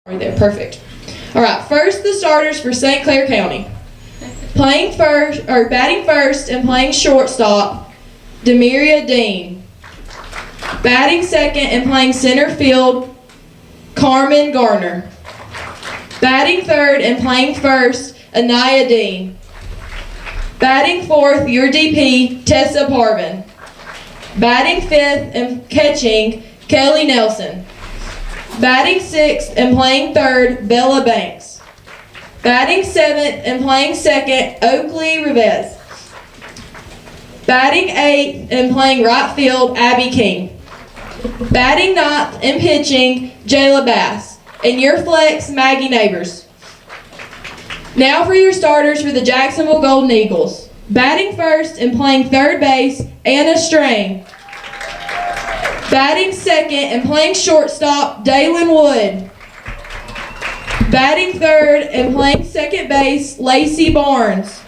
Right there, perfect. All right, first the starters for St. Clair County. Batting first and playing shortstop, Demiria Dean. Batting second and playing center field, Carmen Garner. Batting third and playing first, Anaya Dean. Batting fourth, your DP, Tessa Parvin. Batting fifth and catching, Kelly Nelson. Batting sixth and playing third, Bella Banks. Batting seventh and playing second, Oakley Rivez. Batting eighth and playing right field, Abby King. Batting ninth and pitching, Jayla Bass. And your flex, Maggie Neighbors. Now for your starters for the Jacksonville Golden Eagles. Batting first and playing third base, Anna Strain. Batting second and playing shortstop, Daylin Wood. Batting third and playing second base, Lacey Barnes.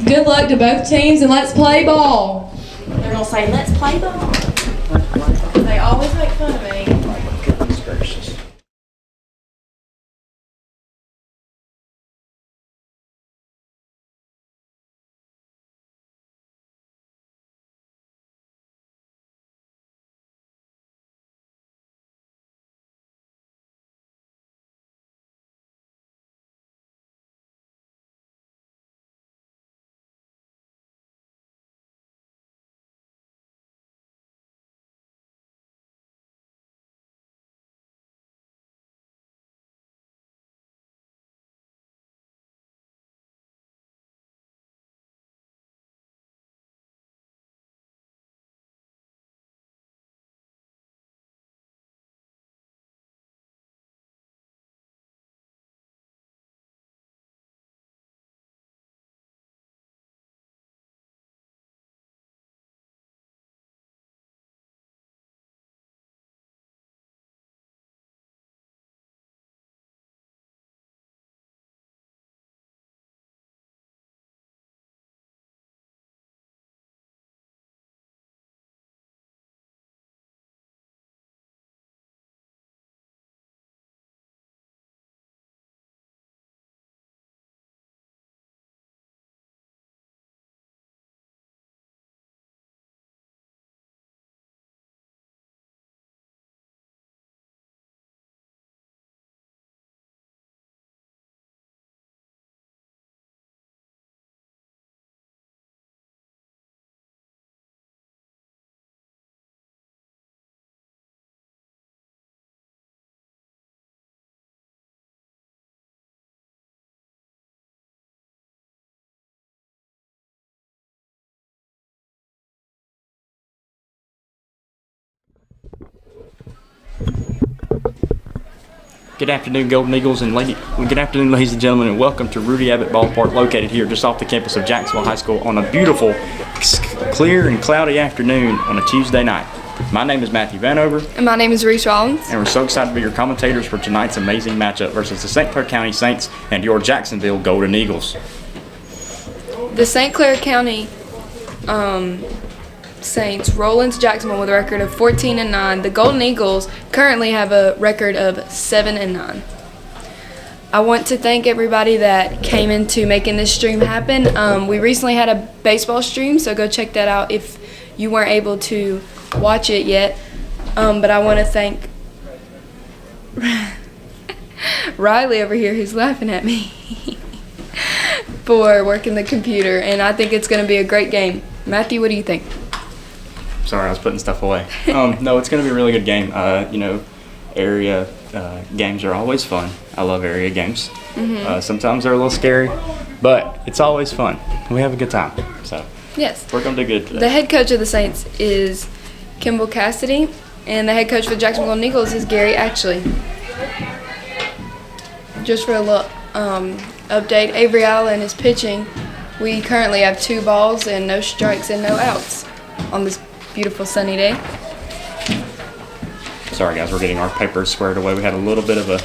Good luck to both teams, and let's play ball. They're gonna say, let's play ball. They always make fun of me. Goodness gracious. Good afternoon, Golden Eagles, and good afternoon, ladies and gentlemen, and welcome to Rudy Abbott Ballpark, located here just off the campus of Jacksonville High School on a beautiful, clear and cloudy afternoon on a Tuesday night. My name is Matthew Vanover. And my name is Reese Rollins. And we're so excited to be your commentators for tonight's amazing matchup versus the St. Clair County Saints and your Jacksonville Golden Eagles. The St. Clair County Saints roll into Jacksonville with a record of 14-9. The Golden Eagles currently have a record of 7-9. I want to thank everybody that came into making this stream happen. We recently had a baseball stream, so go check that out if you weren't able to watch it yet. But I want to thank Riley over here, who's laughing at me, for working the computer, and I think it's going to be a great game. Matthew, what do you think? Sorry, I was putting stuff away. No, it's going to be a really good game. Area games are always fun. I love area games. Sometimes they're a little scary, but it's always fun. We have a good time. So Yes. we're going to do good today. The head coach of the Saints is Kimball Cassidy, and the head coach for the Jacksonville Golden Eagles is Gary Ashley. Just for a little update, Avery Allen is pitching. We currently have 2 balls and no strikes and no outs on this beautiful sunny day. Sorry, guys, we're getting our papers squared away. We had a little bit of a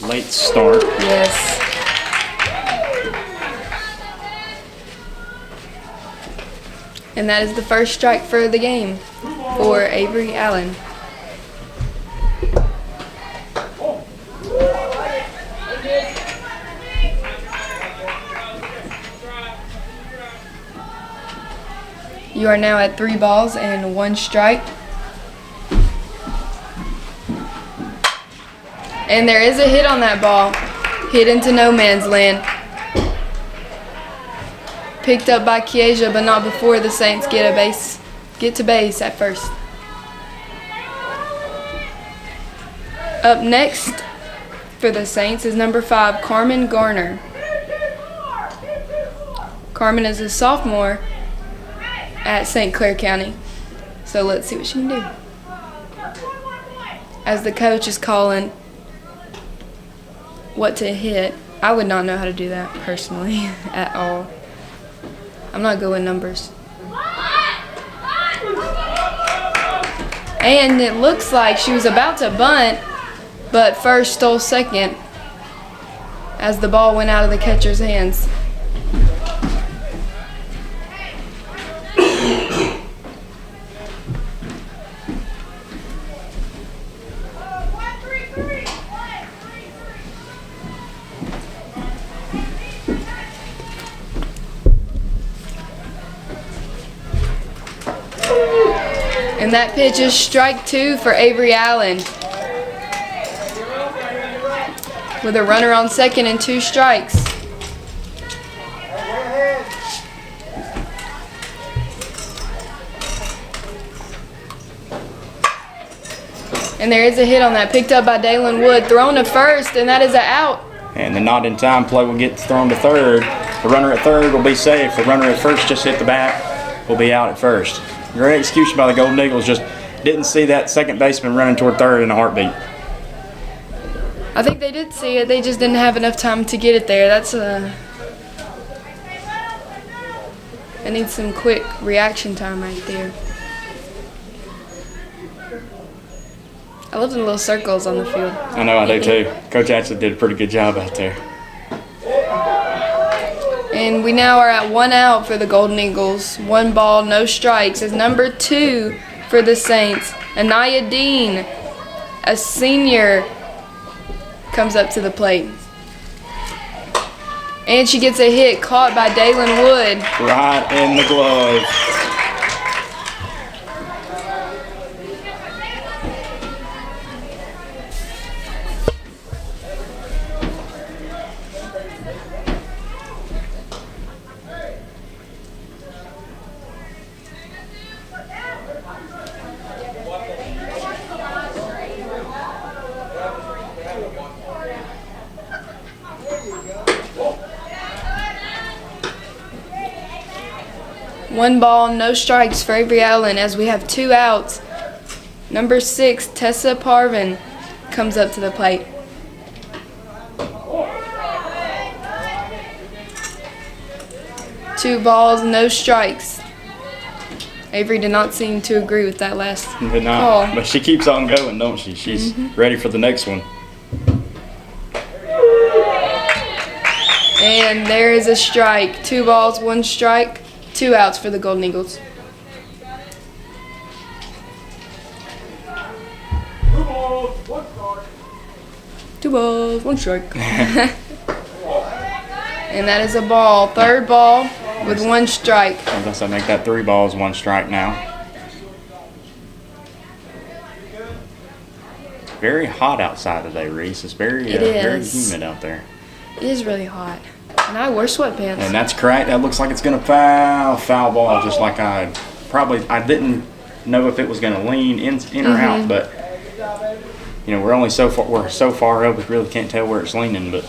late start. Yes. And that is the first strike for the game for Avery Allen. You are now at 3 balls and 1 strike. And there is a hit on that ball. Hit into no man's land. Picked up by Kieja, but not before the Saints get to base at first. Up next for the Saints is number 5, Carmen Garner. Carmen is a sophomore at St. Clair County. So let's see what she can do. As the coach is calling what to hit, I would not know how to do that personally at all. I'm not good with numbers. And it looks like she was about to bunt, but first stole second as the ball went out of the catcher's hands. And that pitch is strike 2 for Avery Allen. With a runner on second and 2 strikes. And there is a hit on that, picked up by Dalen Wood, thrown to first, and that is an out. And the not in time play will get thrown to third. The runner at third will be safe. The runner at first just hit the bat, will be out at first. Great execution by the Golden Eagles. Just didn't see that second baseman running toward third in a heartbeat. I think they did see it. They just didn't have enough time to get it there. I need some quick reaction time right there. I love the little circles on the field. I know, I do too. Coach actually did a pretty good job out there. And we now are at 1 out for the Golden Eagles. 1 ball, no strikes. As number 2 for the Saints, Anaya Dean, a senior, comes up to the plate. And she gets a hit caught by Dalen Wood. Right in the glove. One ball, no strikes for Avery Allen as we have 2 outs. Number 6, Tessa Parvin, comes up to the plate. 2 balls, no strikes. Avery did not seem to agree with that last Did not. call. But she keeps on going, don't she? She's ready for the next one. And there is a strike. 2 balls, 1 strike, 2 outs for the Golden Eagles. Two balls, 1 strike. And that is a ball. 3rd ball with 1 strike. I guess I make that 3 balls, 1 strike now. Very hot outside today, Reese. It's very humid out there. It is really hot. And I wear sweatpants. And that's correct. That looks like it's going to foul ball, just like I didn't know if it was going to lean in or out, but you know, we're so far up, we really can't tell where it's leaning, but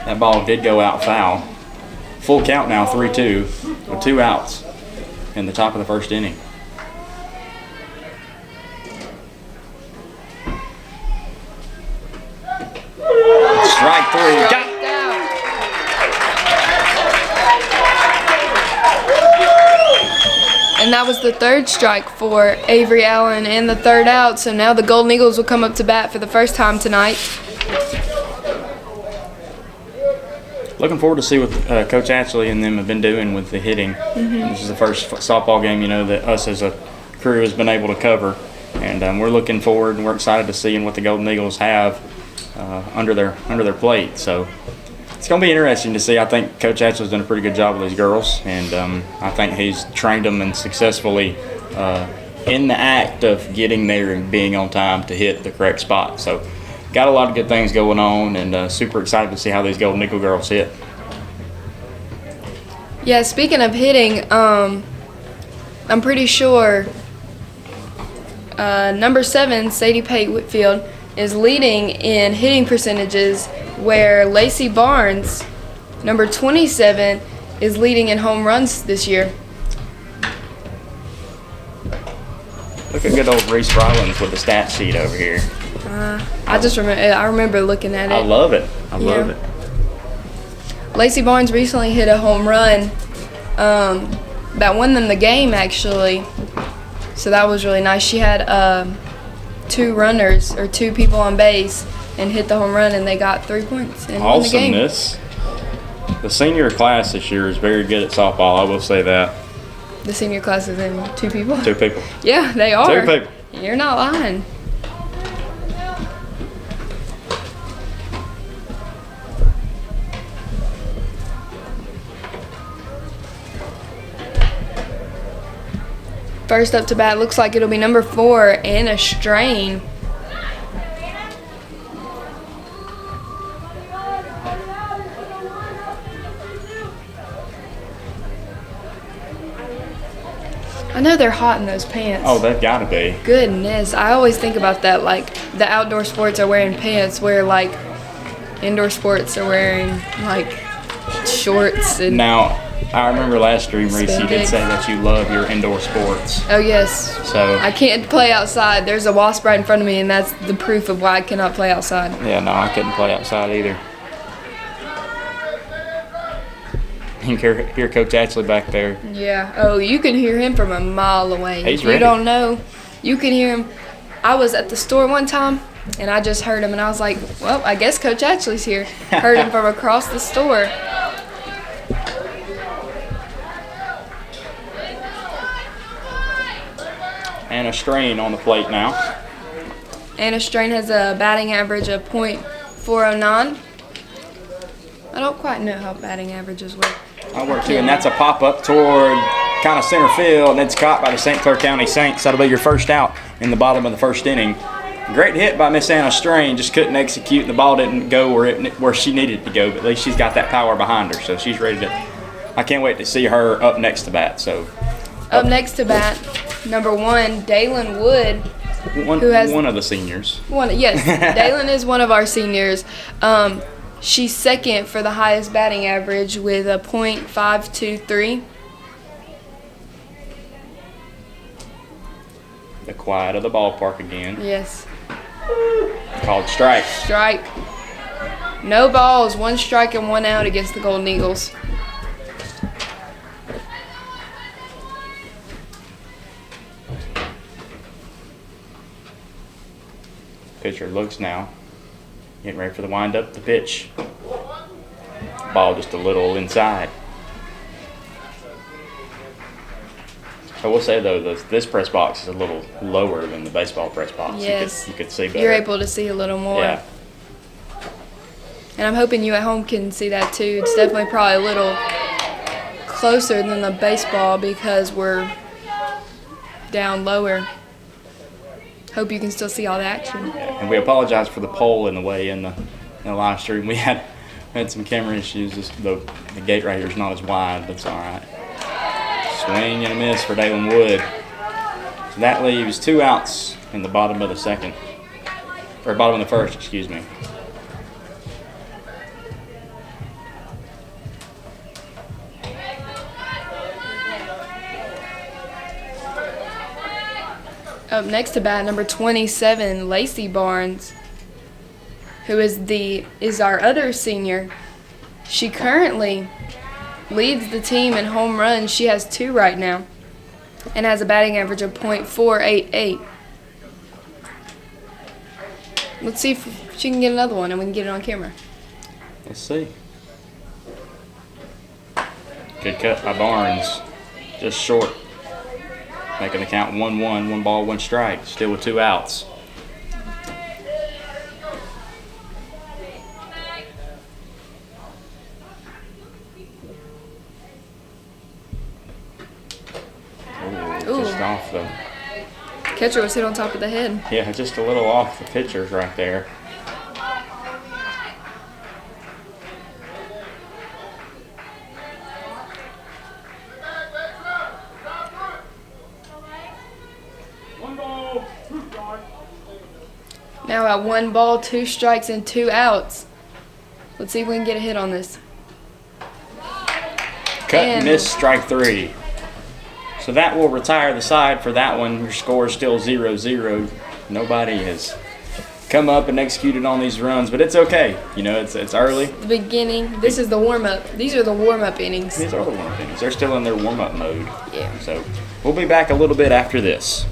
that ball did go out foul. Full count now, 3-2, with 2 outs in the top of the 1st inning. Strike 3. Got it. And that was the 3rd strike for Avery Allen and the 3rd out. So now the Golden Eagles will come up to bat for the first time tonight. Looking forward to see what Coach Ashley and them have been doing with the hitting. This is the first softball game, you know, that us as a crew has been able to cover. And we're looking forward and we're excited to seeing what the Golden Eagles have under their plate. So it's going to be interesting to see. I think Coach Ashley's done a pretty good job with these girls, and I think he's trained them and successfully in the act of getting there and being on time to hit the correct spot. So got a lot of good things going on, and super excited to see how these Golden Eagle girls hit. Yeah, speaking of hitting, I'm pretty sure number 7, Sadie Pate Whitfield, is leading in hitting percentages, where Lacey Barnes, number 27, is leading in home runs this year. Look at good old Reese Rollins with the stat sheet over here. I remember looking at it. I love it. I love it. Lacey Barnes recently hit a home run that won them the game, actually. So that was really nice. She had 2 runners, or 2 people on base, and hit the home run, and they got 3 points and won the game. Awesomeness. The senior class this year is very good at softball. I will say that. The senior class is in 2 people? 2 people. Yeah, they are. 2 people. You're not lying. First up to bat, looks like it'll be number 4, Anna Strain. I know they're hot in those pants. Oh, they've got to be. Goodness, I always think about that. Like, the outdoor sports are wearing pants, where like indoor sports are wearing like shorts and. Now, I remember last stream, Reese, you did say that you love your indoor sports. Oh yes. So I can't play outside. There's a wasp right in front of me, and that's the proof of why I cannot play outside. yeah, no, I couldn't play outside either. You can hear Coach Ashley back there. Yeah. Oh, you can hear him from a mile away. He's If you ready. don't know, you can hear him. I was at the store one time, and I just heard him, and I was like, well, I guess Coach Ashley's here. Heard him from across the store. And a strain on the plate now. Anna Strain has a batting average of .409. I don't quite know how batting averages work. I work too, and that's a pop-up toward kind of center field, and it's caught by the St. Clair County Saints. That'll be your first out in the bottom of the 1st inning. Great hit by Miss Anna Strain, just couldn't execute, and the ball didn't go where she needed to go, but at least she's got that power behind her, so she's ready to. I can't wait to see her up next to bat. So Up next to bat, number 1, Dalen Wood. one Who has- of the seniors. Yes, Dalen is one of our seniors. She's second for the highest batting average with a .523. The quiet of the ballpark again. Yes. Called strike. Strike. No balls, 1 strike and 1 out against the Golden Eagles. Pitcher looks now. Getting ready for the wind up the pitch. Ball just a little inside. I will say though, this press box is a little lower than the baseball press box. Yes. You could see better. You're able to see a little more. Yeah. And I'm hoping you at home can see that too. It's definitely probably a little closer than the baseball because we're down lower. Hope you can still see all the action. Yeah. And we apologize for the pole in the way in the live stream. We had some camera issues. The gate right here is not as wide, but it's all right. Swing and a miss for Dalen Wood. So that leaves 2 outs in the bottom of the second. Or bottom of the first, excuse me. Up next to bat, number 27, Lacey Barnes, who is our other senior. She currently leads the team in home runs. She has 2 right now and has a batting average of .488. Let's see if she can get another one and we can get it on camera. Let's see. Good cut by Barnes. Just short. Making the count 1-1, 1 ball, 1 strike. Still with 2 outs. Ooh, just off the Catcher was hit on top of the head. Yeah, just a little off the pitchers right there. Now at 1 ball, 2 strikes, and 2 outs. Let's see if we can get a hit on this. Cut and miss, strike 3. So that will retire the side for that one. Your score is still 0-0. Nobody has come up and executed on these runs, but it's okay. You know, it's early. The beginning. This is the warm-up. These are the warm-up innings. These are the warm-up innings. They're still in their warm-up mode. Yeah. So we'll be back a little bit after this.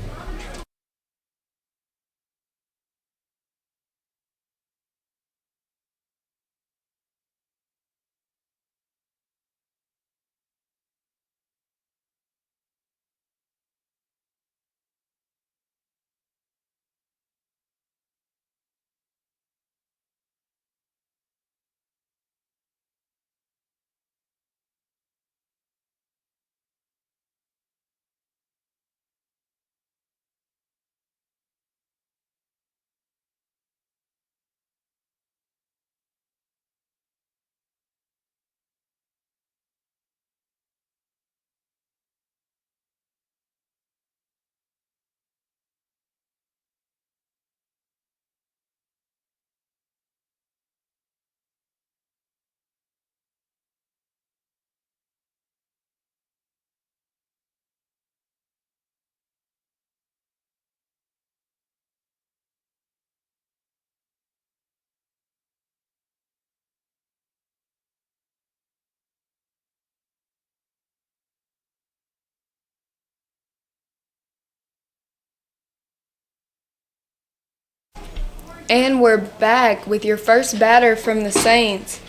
And we're back with your first batter from the Saints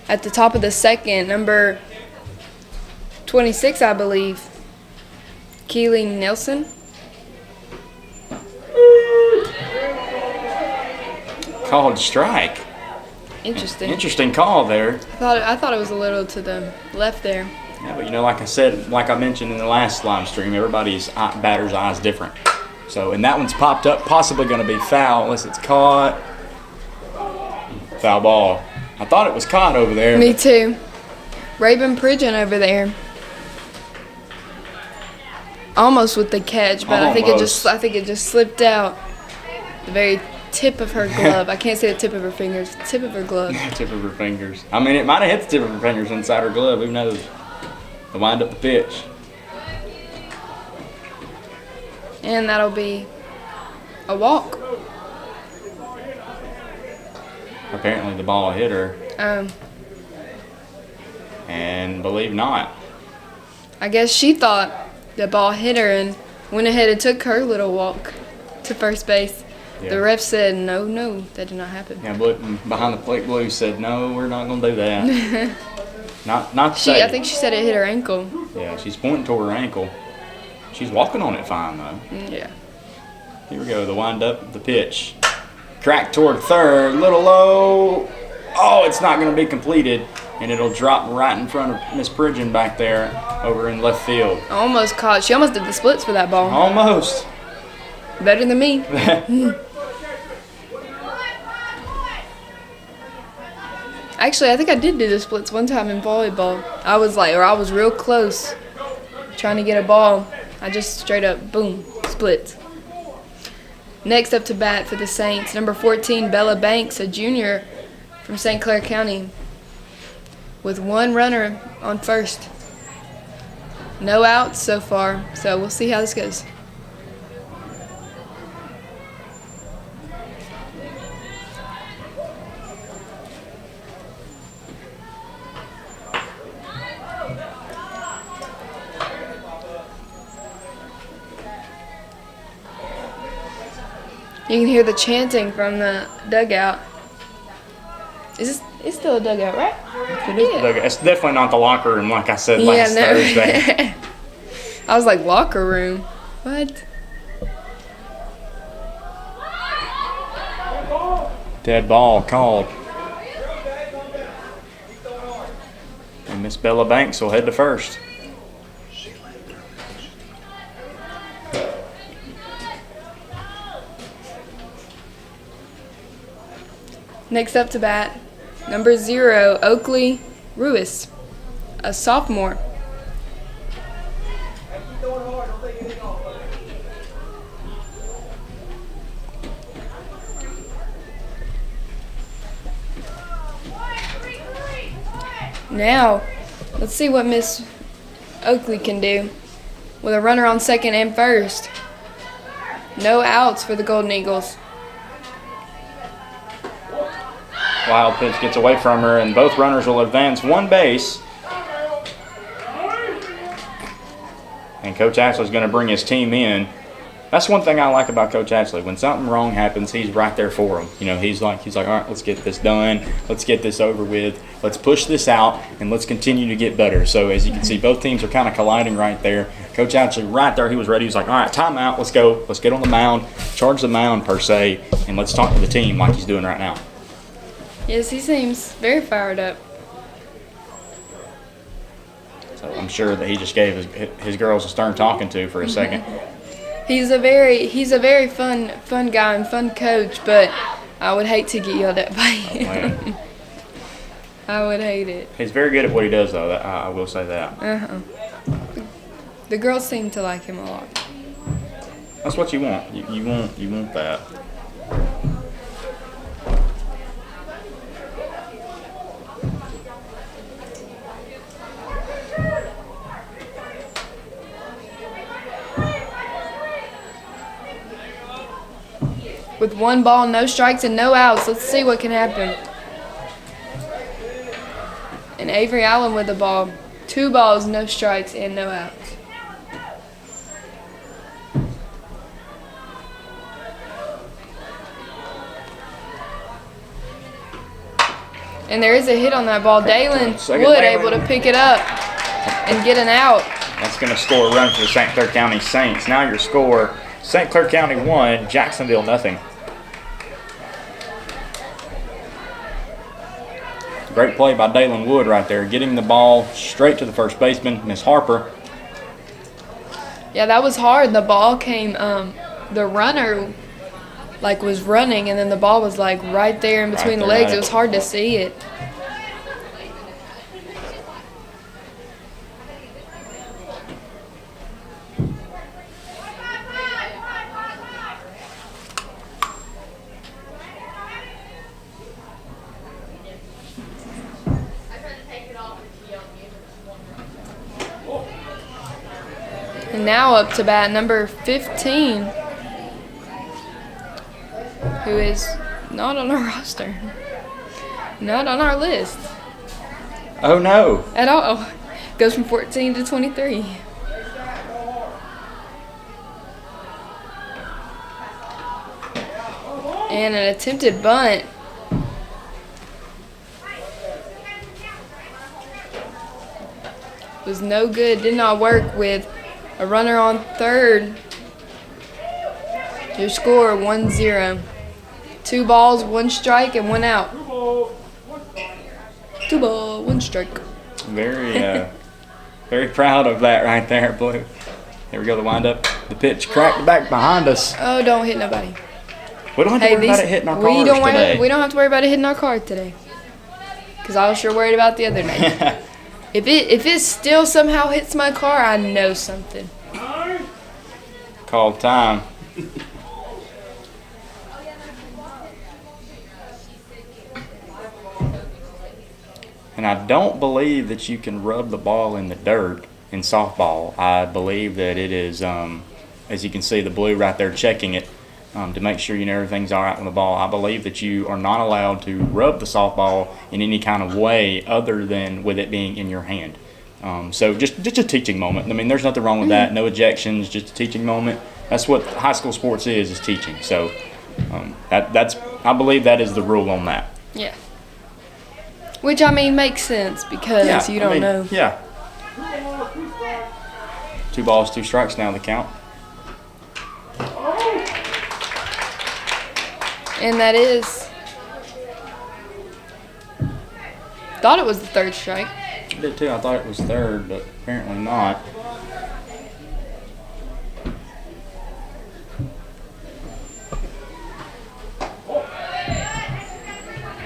at the top of the second, number 26, I believe, Keely Nelson. Called strike. Interesting. Interesting call there. I thought it was a little to the left there. Yeah, but you know, like I said, like I mentioned in the last live stream, everybody's batter's eye is different. So, and that one's popped up, possibly going to be foul unless it's caught. Foul ball. I thought it was caught over there. Me too. Raven Pridgeon over there. Almost with the catch, but I think it just slipped out. The very tip of her glove. I can't say the tip of her fingers. Tip of her glove. Tip of her fingers. I mean, it might have hit the tip of her fingers inside her glove. Who knows? To wind up the pitch. And that'll be a walk. Apparently the ball hit her. And believe not. I guess she thought the ball hit her and went ahead and took her little walk to first base. Yeah. The ref said, no, that did not happen. Yeah, but behind the plate, Blue said, no, we're not going to do that. not I safe. think she said it hit her ankle. Yeah, she's pointing toward her ankle. She's walking on it fine, though. Yeah. Here we go, the wind up, the pitch. Crack toward third, little low. Oh, it's not going to be completed, and it'll drop right in front of Miss Pridgeon back there over in left field. Almost caught. She almost did the splits for that ball. Almost. Better than me. Actually, I think I did do the splits one time in volleyball. I was real close trying to get a ball. I just straight up, boom, splits. Next up to bat for the Saints, number 14, Bella Banks, a junior from St. Clair County, with one runner on first. No outs so far, so we'll see how this goes. You can hear the chanting from the dugout. It's still a dugout, right? Yeah. It's definitely not the locker room like I said last Thursday. I was like, locker room? What? Dead ball called. And Miss Bella Banks will head to first. Next up to bat, number 0, Oakley Ruiz, a sophomore. Now, let's see what Miss Oakley can do with a runner on second and first. No outs for the Golden Eagles. Wild pitch gets away from her, and both runners will advance one base. And Coach Ashley's going to bring his team in. That's one thing I like about Coach Ashley. When something wrong happens, he's right there for them. You know, he's like, all right, let's get this done. Let's get this over with. Let's push this out, and let's continue to get better. So as you can see, both teams are kind of colliding right there. Coach Ashley right there, he was ready. He was like, all right, timeout. Let's go. Let's get on the mound, charge the mound per se, and let's talk to the team like he's doing right now. Yes, he seems very fired up. So I'm sure that he just gave his girls a stern talking to for a second. He's a very fun guy and fun coach, but I would hate to get yelled at by him. I would hate it. He's very good at what he does, though. I will say that. The girls seem to like him a lot. That's what you want. You want that. With one ball, no strikes, and no outs. Let's see what can happen. And Avery Allen with the ball. 2 balls, no strikes, and no outs. And there is a hit on that ball. Dalen Wood able to pick it up and get an out. That's going to score a run for the St. Clair County Saints. Now your score, St. Clair County 1, Jacksonville nothing. Great play by Dalen Wood right there, getting the ball straight to the first baseman, Miss Harper. Yeah, that was hard. The ball came, the runner was running, and then the ball was right there in between the legs. It was hard to see it. And now up to bat number 15, who is not on our roster, not on our list. Oh no! At all. Goes from 14 to 23. And an attempted bunt. Was no good. Did not work with a runner on third. Your score 1-0. 2 balls, 1 strike, and 1 out. 2 ball, 1 strike. Very, very proud of that right there, Blue. Here we go, the windup. The pitch cracked back behind us. Oh, don't hit nobody. We don't have to worry about it hitting our cars today. We don't have to worry about it hitting our car today. Because I was sure worried about the other night. If it still somehow hits my car, I know something. Call time. And I don't believe that you can rub the ball in the dirt in softball. I believe that it is, as you can see, the Blue right there checking it to make sure you know everything's all right with the ball. I believe that you are not allowed to rub the softball in any kind of way other than with it being in your hand. So just a teaching moment. I mean, there's nothing wrong with that. No ejections, just a teaching moment. That's what high school sports is teaching. So that's I believe that is the rule on that. Yeah. Which, I mean, makes sense because you don't know. Yeah. 2 balls, 2 strikes now the count. And that is. Thought it was the 3rd strike. I did too. I thought it was 3rd, but apparently not.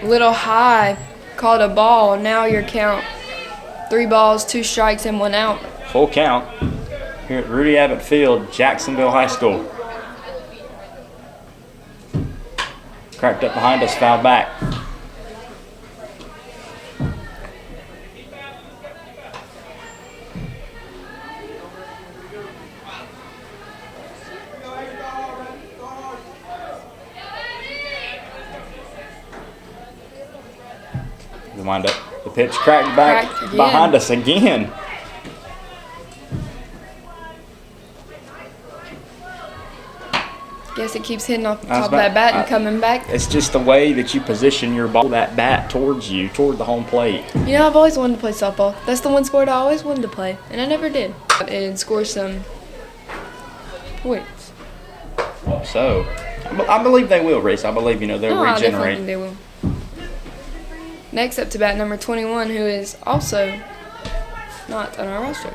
Little high. Called a ball. Now your count 3 balls, 2 strikes, and 1 out. Full count here at Rudy Abbott Field, Jacksonville High School. Cracked up behind us, foul back. The windup. The pitch cracked back behind us again. Guess it keeps hitting off the top of that bat and coming back. It's just the way that you position your ball, that bat towards you, toward the home plate. You know, I've always wanted to play softball. That's the one sport I always wanted to play, and I never did. And score some points. So, I believe they will, Reese. I believe, they'll I definitely regenerate. think they will. Next up to bat number 21, who is also not on our roster.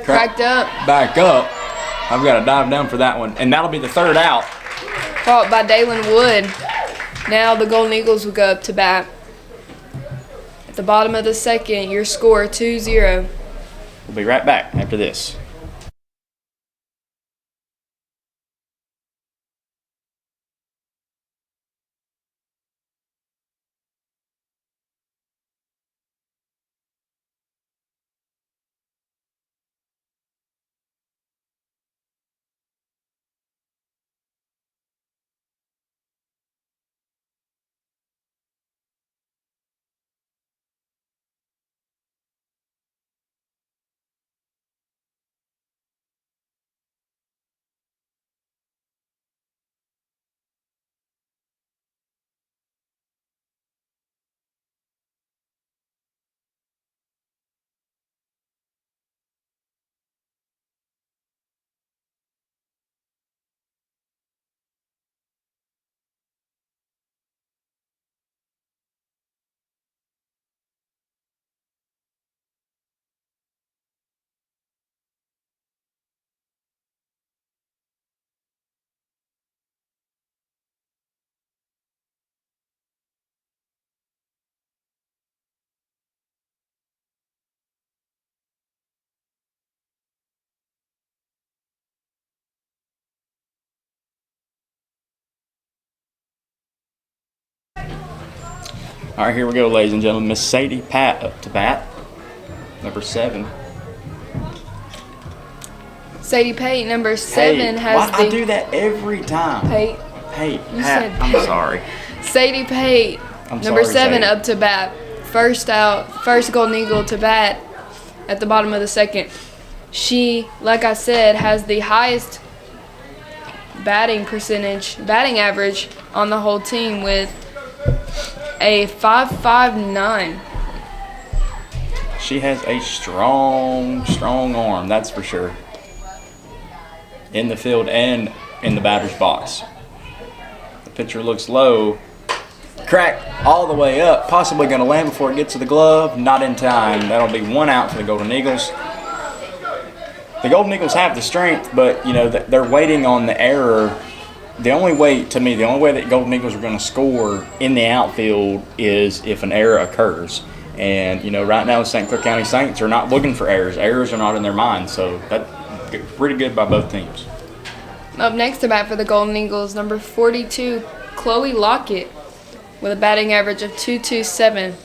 Cracked up. Back up. I've got to dive down for that one. And that'll be the 3rd out. Caught by Dalen Wood. Now the Golden Eagles will go up to bat. At the bottom of the 2nd, your score 2-0. We'll be right back after this. All right, here we go, ladies and gentlemen. Miss Sadie Pat up to bat, number 7. Sadie Pate, number 7, has why I do that every time. Pate. Pate. You Pat. said I'm Pate. sorry. Sadie Pate, I'm number sorry, 7, Sadie. up to bat. First out, first Golden Eagle to bat at the bottom of the 2nd. She, like I said, has the highest batting average on the whole team with a 5.59. She has a strong arm, that's for sure. In the field and in the batter's box. The pitcher looks low. Crack all the way up, possibly going to land before it gets to the glove. Not in time. That'll be 1 out for the Golden Eagles. The Golden Eagles have the strength, but they're waiting on the error. The only way that Golden Eagles are going to score in the outfield is if an error occurs. And right now the St. Clair County Saints are not looking for errors. Errors are not in their mind, so that's pretty good by both teams. Up next to bat for the Golden Eagles, number 42, Chloe Lockett, with a batting average of .227.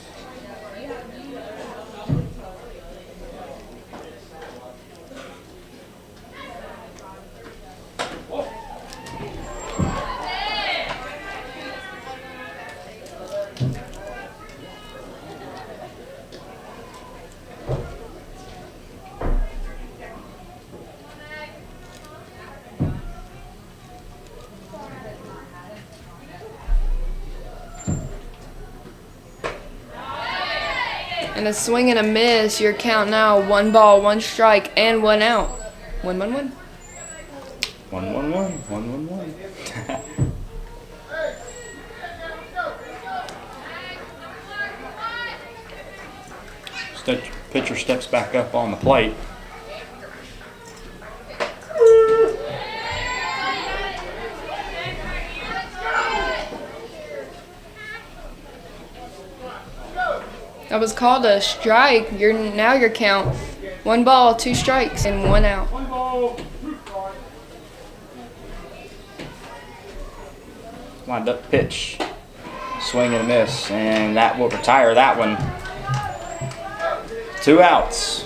And a swing and a miss. Your count now: 1 ball, 1 strike, and 1 out. 1-1-1. 1-1-1. 1-1-1. Pitcher steps back up on the plate. That was called a strike. Now your count: 1 ball, 2 strikes, and 1 out. Wind up pitch. Swing and a miss, and that will retire that one. 2 outs.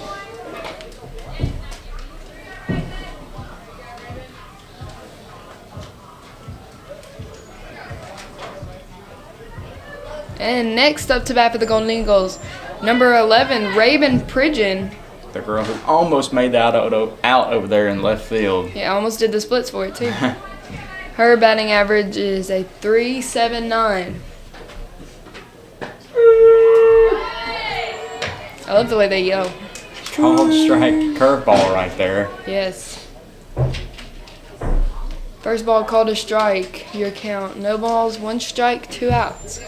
And next up to bat for the Golden Eagles, number 11, Raven Pridgeon. The girl who almost made that out over there in left field. Yeah, almost did the splits for it too. Her batting average is a .379. I love the way they yell. Called strike, curveball right there. Yes. First ball called a strike. Your count: no balls, 1 strike, 2 outs.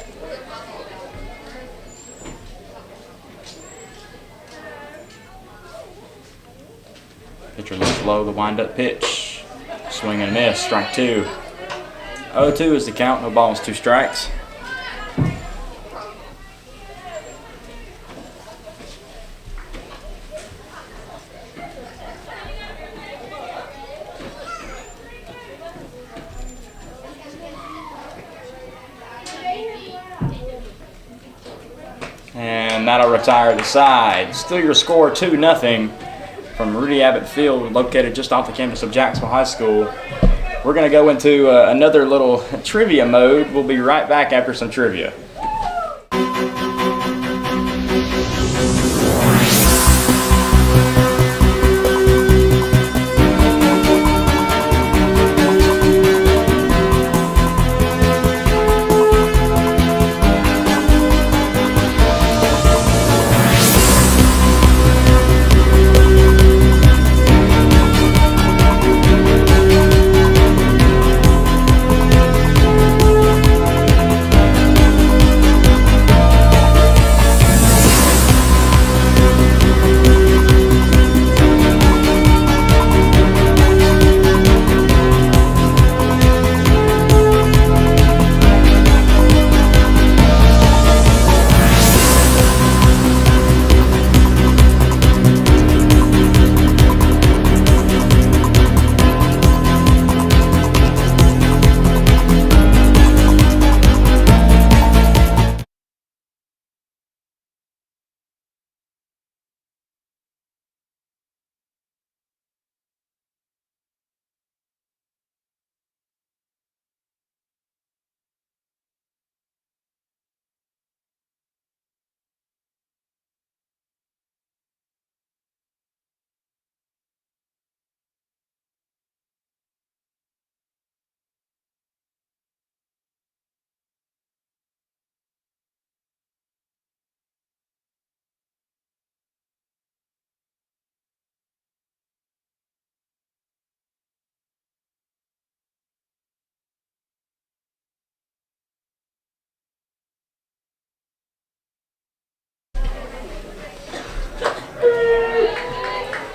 Pitcher looks low, the wind-up pitch. Swing and a miss, strike 2. 0-2 is the count, no balls, 2 strikes. And that'll retire the side. Still your score 2-0 from Rudy Abbott Field, located just off the campus of Jacksonville High School. We're going to go into another little trivia mode. We'll be right back after some trivia.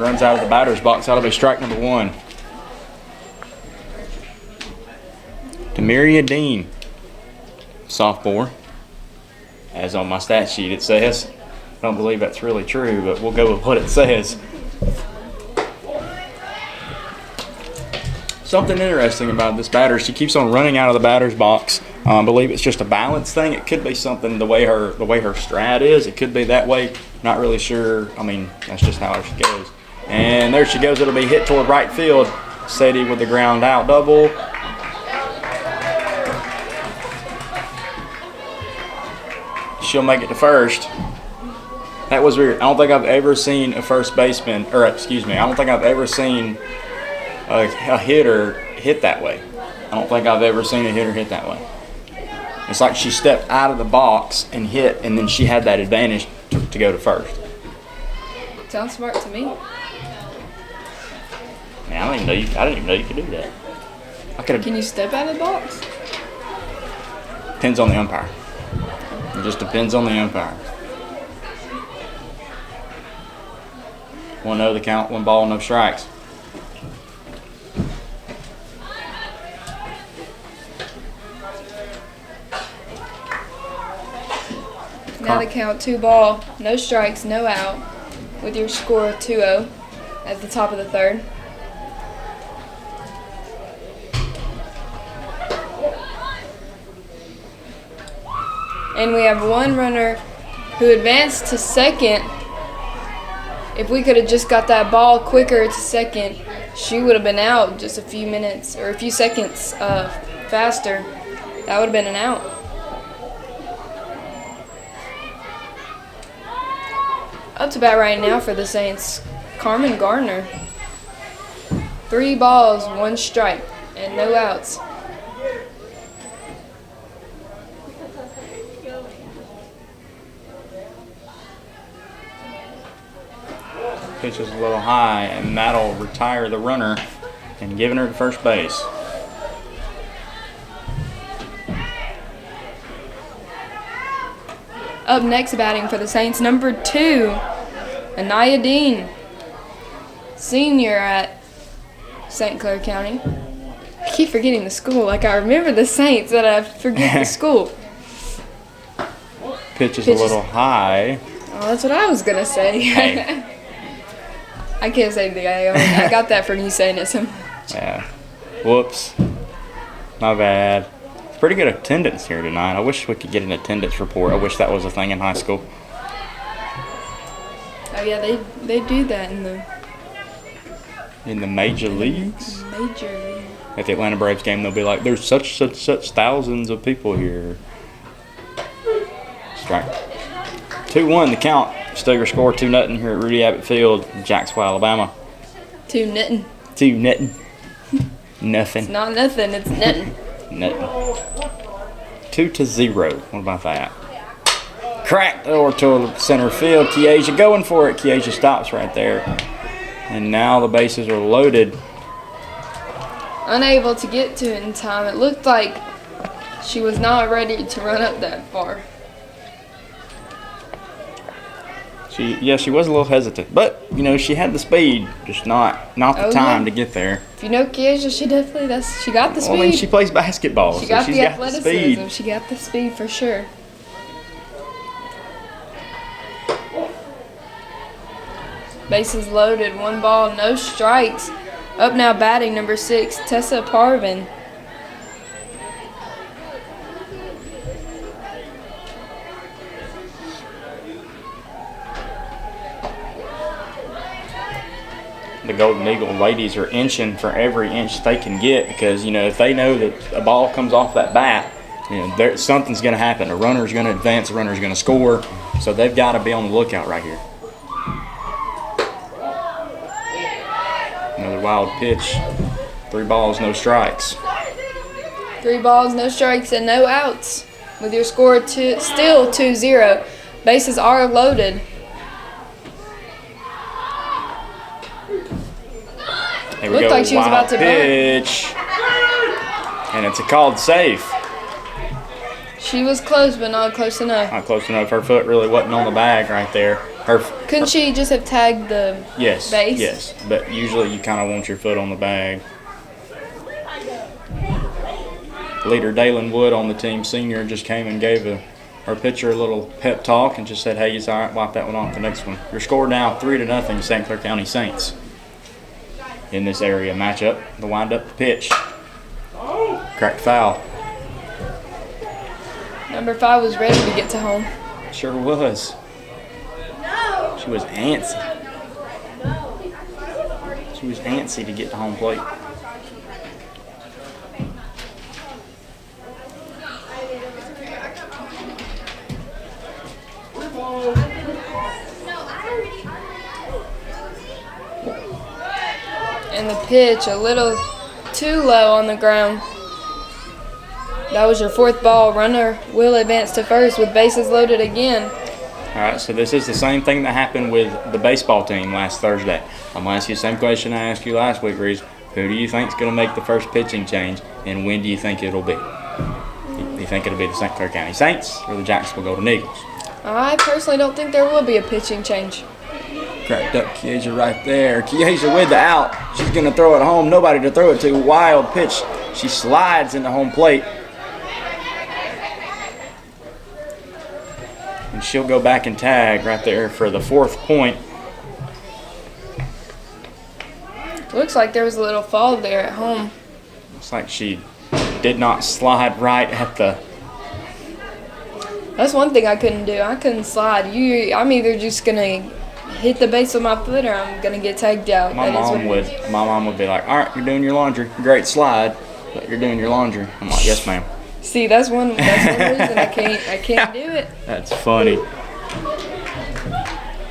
runs out of the batter's box. That'll be strike number 1. Demaria Dean, sophomore. As on my stat sheet it says. I don't believe that's really true, but we'll go with what it says. Something interesting about this batter, she keeps on running out of the batter's box. I believe it's just a balance thing. It could be something the way her strat is. It could be that way. Not really sure. I mean, that's just how she goes. And there she goes. It'll be hit toward right field. Sadie with the ground out double. She'll make it to first. That was weird. I don't think I've ever seen a first baseman, or excuse me, I don't think I've ever seen a hitter hit that way. I don't think I've ever seen a hitter hit that way. It's like she stepped out of the box and hit, and then she had that advantage to go to first. Sounds smart to me. Man, I didn't even know you could do that. I could have. Can you step out of the box? Depends on the umpire. It just depends on the umpire. 1-0 the count, 1 ball, no strikes. Now the count, 2 ball, no strikes, no out, with your score 2-0 at the top of the 3rd. And we have 1 runner who advanced to second. If we could have just got that ball quicker to second, she would have been out just a few minutes or a few seconds faster. That would have been an out. Up to bat right now for the Saints, Carmen Gardner. 3 balls, 1 strike, and no outs. Pitch is a little high, and that'll retire the runner and giving her to first base. Up next batting for the Saints, number 2, Anaya Dean, senior at St. Clair County. I keep forgetting the school. Like, I remember the Saints, but I forget the school. Pitch is a little high. Oh, that's what I was going to say. Hey. I can't say the I got that from you saying it so much. Yeah. Whoops. My bad. Pretty good attendance here tonight. I wish we could get an attendance report. I wish that was a thing in high school. Oh yeah, they do that In the major leagues? Major league. At the Atlanta Braves game, they'll be like, there's such thousands of people here. Strike. 2-1 the count. Still your score 2-0 here at Rudy Abbott Field, Jacksonville, Alabama. 2-0. 2-0. Nothing. It's not nothing, it's nothing. Nothing. 2-0. What about that? Cracked over to center field. Kiesha going for it. Kiesha stops right there. And now the bases are loaded. Unable to get to it in time. It looked like she was not ready to run up that far. She was a little hesitant, but she had the speed, just not the time to get there. If you know Kiesha, she got the speed. I mean, she plays basketball, she so got she's the got athleticism. the speed. She got the speed for sure. Bases loaded, 1 ball, no strikes. Up now batting number 6, Tessa Parvin. The Golden Eagle ladies are inching for every inch they can get because, if they know that a ball comes off that bat, something's going to happen. A runner's going to advance, a runner's going to score. So they've got to be on the lookout right here. Another wild pitch. 3 balls, no strikes. 3 balls, no strikes, and no outs. With your score still 2-0. Bases are loaded. Here we Looked go. like she was about to pitch. And it's a called safe. She was close, but not close enough. Not close enough. Her foot really wasn't on the bag right there. Couldn't she just have tagged the Yes. base? Yes. But usually you kind of want your foot on the bag. Leader Dalen Wood on the team, senior, just came and gave our pitcher a little pep talk and just said, hey, it's all right, wipe that one off the next one. Your score now 3-0, St. Clair County Saints. In this area matchup, the wind-up pitch. Cracked foul. Number 5 was ready to get to home. Sure was. She was antsy. She was antsy to get to home plate. And the pitch a little too low on the ground. That was your 4th ball. Runner will advance to first with bases loaded again. All right, so this is the same thing that happened with the baseball team last Thursday. I'm going to ask you the same question I asked you last week, Reese. Who do you think is going to make the first pitching change, and when do you think it'll be? Do you think it'll be the St. Clair County Saints or the Jacksonville Golden Eagles? I personally don't think there will be a pitching change. Cracked up Kiesia right there. Kiesia with the out. She's going to throw it home. Nobody to throw it to. Wild pitch. She slides into home plate. And she'll go back and tag right there for the 4th point. Looks like there was a little fall there at home. Looks like she did not slide right at the... That's one thing I couldn't do. I couldn't slide. I'm either just going to hit the base with my foot or I'm going to get tagged out. My mom would be like, all right, you're doing your laundry. Great slide, but you're doing your laundry. I'm like, yes, ma'am. See, that's one reason I can't do it. That's funny.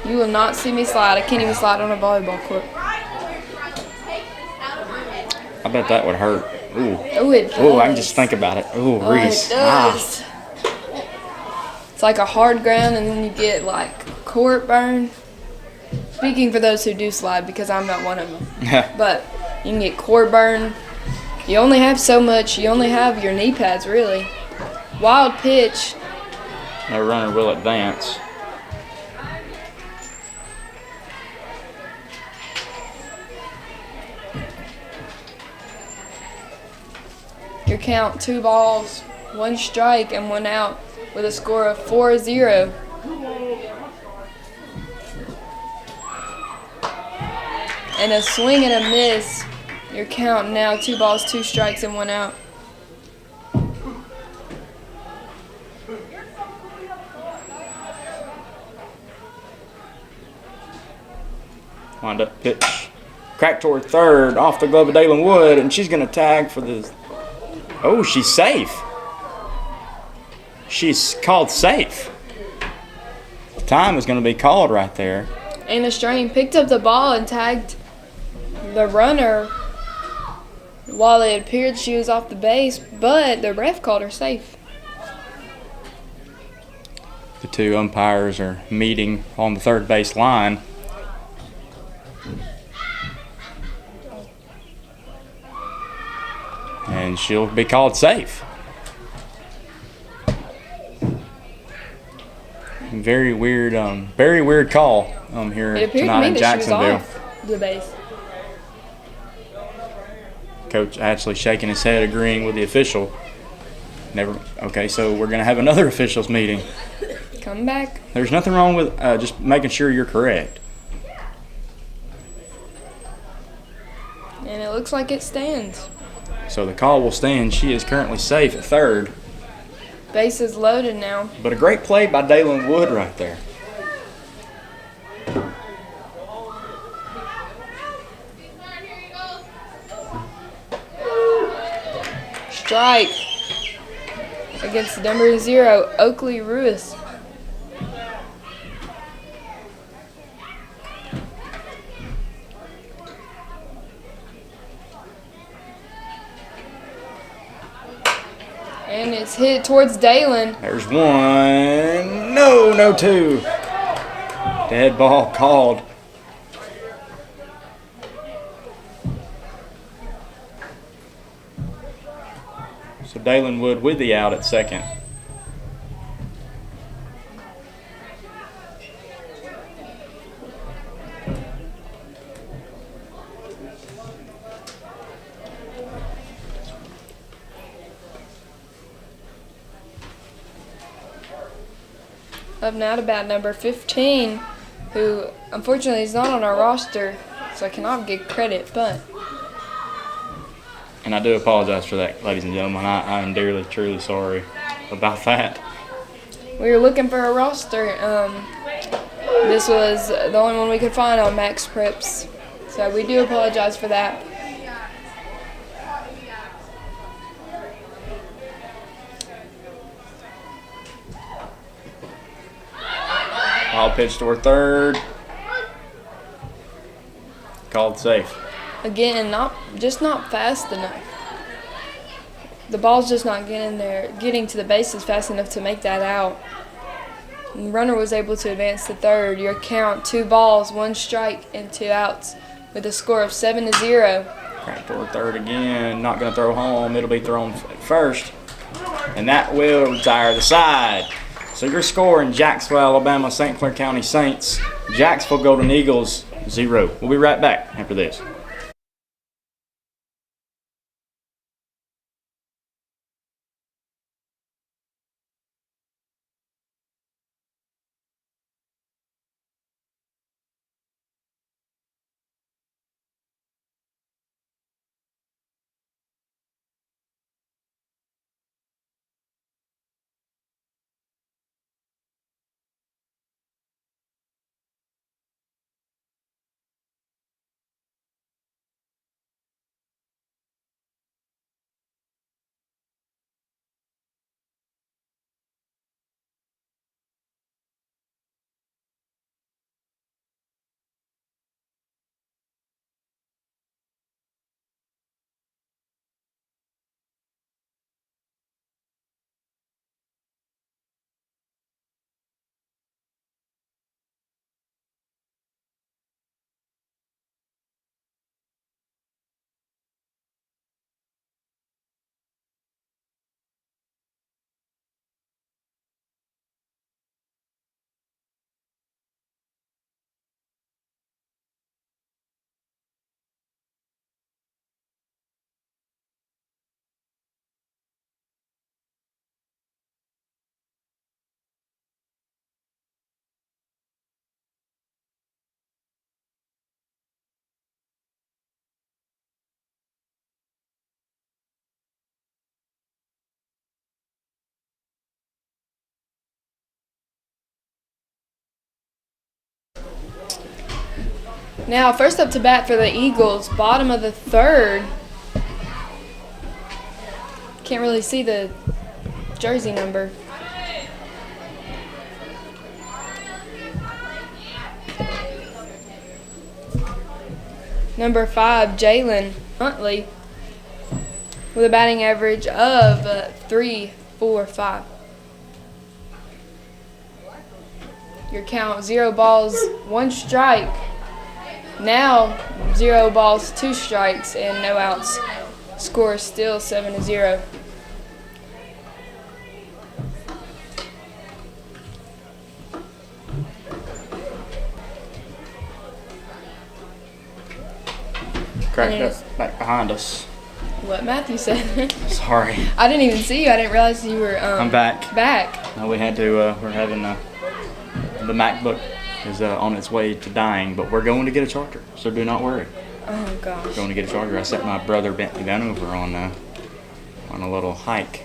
You will not see me slide. I can't even slide on a volleyball court. I bet that would hurt. Ooh. Oh, it does. Ooh, I can just think about it. Ooh, Oh, Reese. it does. It's like a hard ground, and then you get like court burn. Speaking for those who do slide, because I'm not one of them. But you can get court burn. You only have so much. You only have your knee pads, really. Wild pitch. No runner will advance. Your count, 2 balls, 1 strike, and 1 out with a score of 4-0. And a swing and a miss. Your count now, 2 balls, 2 strikes, and 1 out. Wind up pitch. Crack toward third, off the glove of Dalen Wood, and she's going to tag for the... Oh, she's safe. She's called safe. Time is going to be called right there. Anna Strain picked up the ball and tagged the runner while it appeared she was off the base, but the ref called her safe. The 2 umpires are meeting on the third base line. And she'll be called safe. Very weird call here It appeared tonight to in me that she was Jacksonville. off the base. Coach actually shaking his head, agreeing with the official. Okay, so we're gonna have another officials meeting. Come back. There's nothing wrong with just making sure you're correct. And it looks like it stands. So the call will stand. She is currently safe at third. Base is loaded now. But a great play by Dalen Wood right there. Strike against number 0, Oakley Ruiz. And it's hit towards Dalen. There's 1. No 2. Dead ball called. So Dalen Wood with the out at second. up now to bat number 15, who unfortunately is not on our roster, so I cannot get credit, but. And I do apologize for that, ladies and gentlemen. I am dearly, truly sorry about that. We were looking for a roster. This was the only one we could find on Max Preps, so we do apologize for that. Ball pitch toward third. Called safe. Again, not fast enough. The ball's just not getting to the bases fast enough to make that out. And the runner was able to advance to third. Your count: 2 balls, 1 strike, and 2 outs, with a score of 7-0. Crack toward third again. Not going to throw home. It'll be thrown at first. And that will retire the side. So your score in Jacksonville, Alabama, St. Clair County Saints, Jacksonville Golden Eagles, 0. We'll be right back after this. Now, first up to bat for the Eagles, bottom of the third. Can't really see the jersey number. Number 5, Jalen Huntley, with a batting average of 3.45. Your count: 0 balls, 1 strike. Now 0 balls, 2 strikes, and no outs. Score is still 7-0. Cracked up back behind us. What Matthew said. Sorry. I didn't even see you. I didn't realize you were. I'm back. Back. No, we had to. We're having the MacBook is on its way to dying, but we're going to get a charger, so do not worry. Oh gosh. Going to get a charger. I sent my brother Bentley down over on a little hike.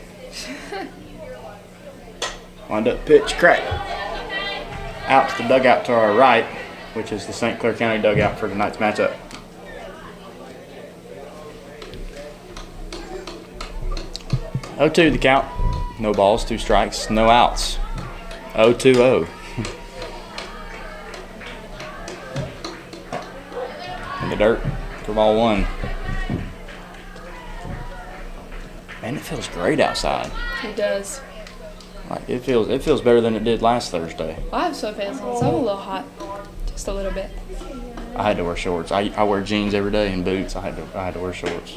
Wind up pitch, crack. Out to the dugout to our right, which is the St. Clair County dugout for tonight's matchup. Oh, 2 the count. No balls, 2 strikes, no outs. 0-2-0. In the dirt for ball 1. Man, it feels great outside. It does. Like it feels better than it did last Thursday. Well, I have sweatpants on, so I'm a little hot, just a little bit. I had to wear shorts. I wear jeans every day and boots. I had to wear shorts.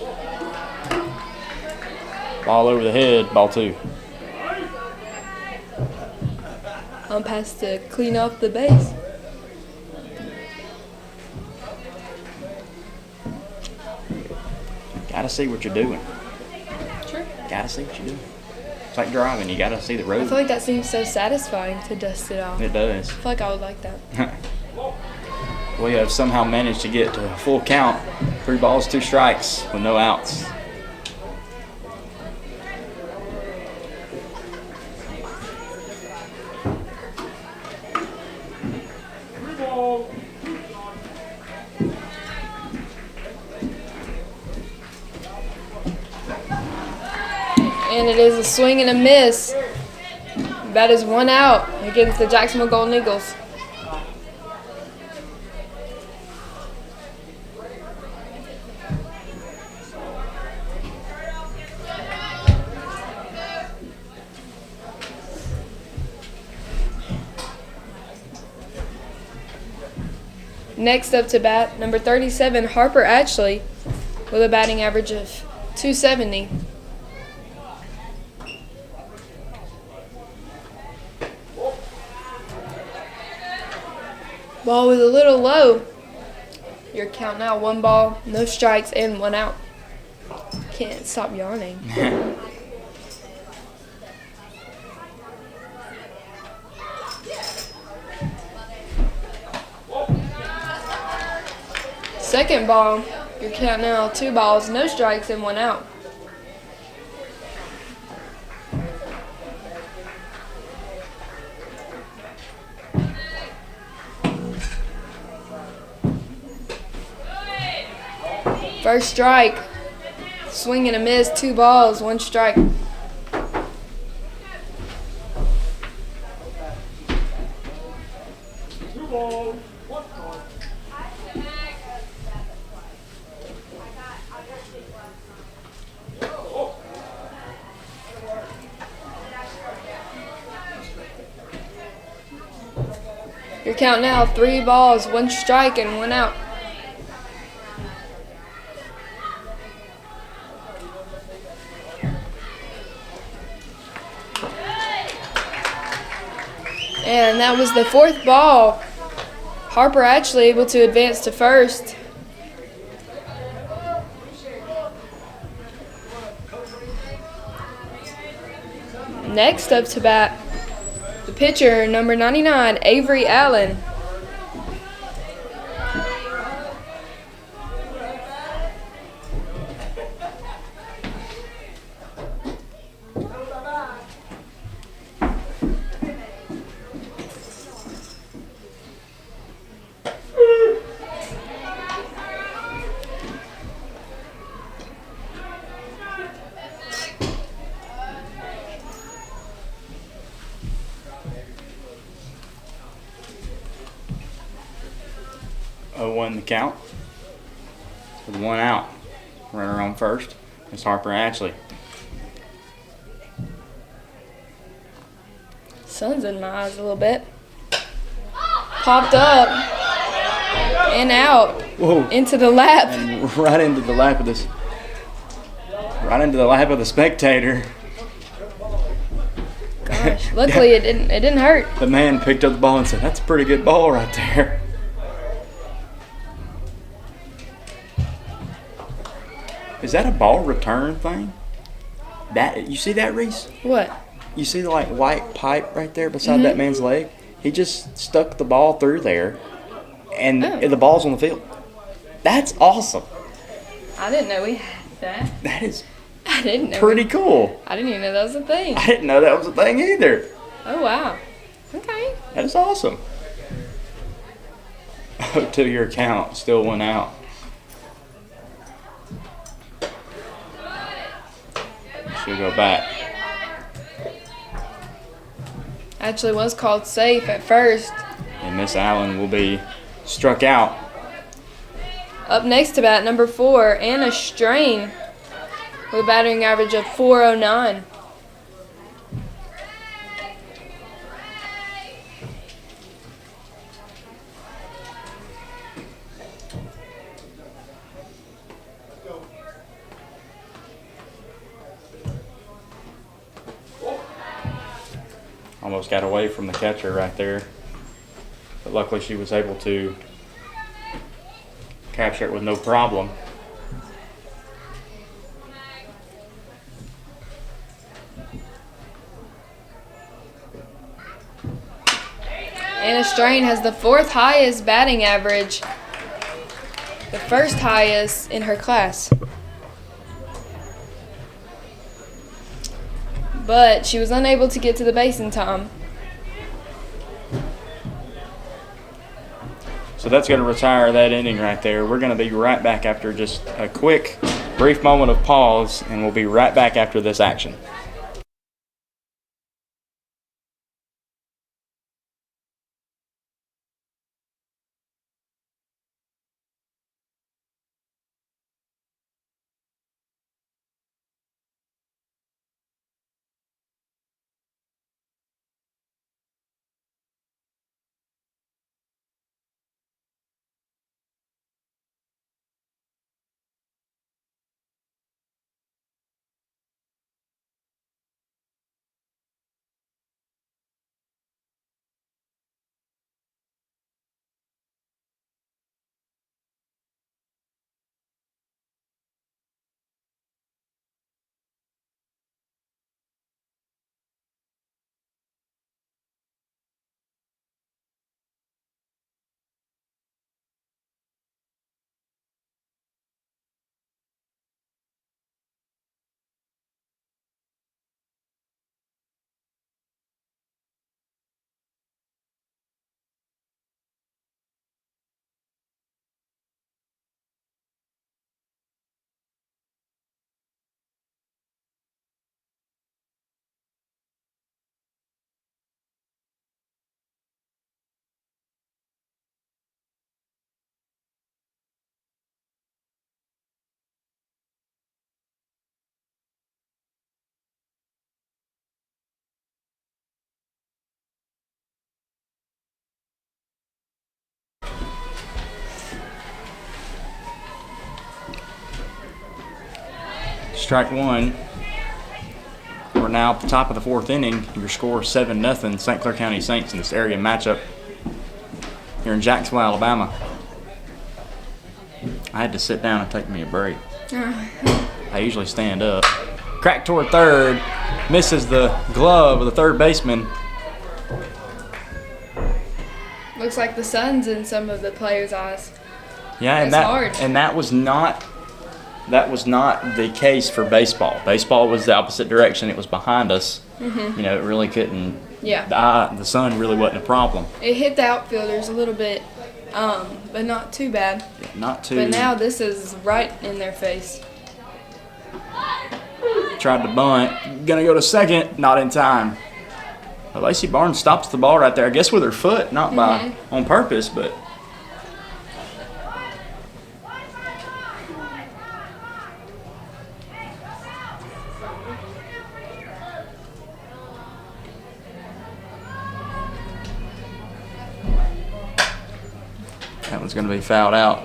Ball over the head, ball 2. I'm past to clean off the base. Gotta see what you're doing. Sure. Gotta see what you're doing. It's like driving. You got to see the I road. feel like that seems so satisfying to dust it off. It does. I feel like I would like that. We have somehow managed to get to a full count. 3 balls, 2 strikes with no outs. And it is a swing and a miss. That is 1 out against the Jacksonville Golden Eagles. Next up to bat, number 37, Harper Ashley, with a batting average of .270. Ball was a little low. Your count now, 1 ball, no strikes, and 1 out. Can't stop yawning. Second ball, your count now, 2 balls, no strikes, and 1 out. First strike, swing and a miss, 2 balls, 1 strike. Your count now, 3 balls, 1 strike, and 1 out. And that was the 4th ball. Harper actually able to advance to first. Next up to bat, the pitcher, number 99, Avery Allen. Won the count with 1 out. Runner on first. It's Harper Ashley. Sun's in my eyes a little bit. Popped up and out. Whoa. Into the lap. And right into the lap of this. Right into the lap of the spectator. Gosh, luckily it didn't hurt. The man picked up the ball and said, "That's a pretty good ball right there." Is that a ball return thing? That you see that, Reese? What? You see the like white pipe right there beside that man's leg? He just stuck the ball through there, and the ball's on the field. That's awesome. I didn't know we had that. That is I didn't know. pretty cool. I didn't even know that was a thing. I didn't know that was a thing either. Oh, wow. Okay. That is awesome. To your account, still 1 out. She'll go back. Actually was called safe at first. And Miss Allen will be struck out. Up next to bat, number 4, Anna Strain, with a batting average of .409. Almost got away from the catcher right there. But luckily she was able to capture it with no problem. Anna Strain has the 4th highest batting average, the 1st highest in her class. But she was unable to get to the base in time. So that's going to retire that inning right there. We're going to be right back after just a quick, brief moment of pause, and we'll be right back after this action. Strike one. We're now at the top of the 4th inning. Your score 7-0. St. Clair County Saints in this area matchup here in Jacksonville, Alabama. I had to sit down and take me a break. I usually stand up. Crack toward third. Misses the glove of the third baseman. Looks like the sun's in some of the players' eyes. Yeah, and That's hard. that was not the case for baseball. Baseball was the opposite direction. It was behind us. Mm-hmm. You know, it really couldn't. Yeah. The sun really wasn't a problem. It hit the outfielders a little bit, but not too bad. Yeah, not too. But now this is right in their face. Tried to bunt. Gonna go to second. Not in time. Well, Lacey Barnes stops the ball right there. I guess with her foot, not by on purpose, but. That one's going to be fouled out.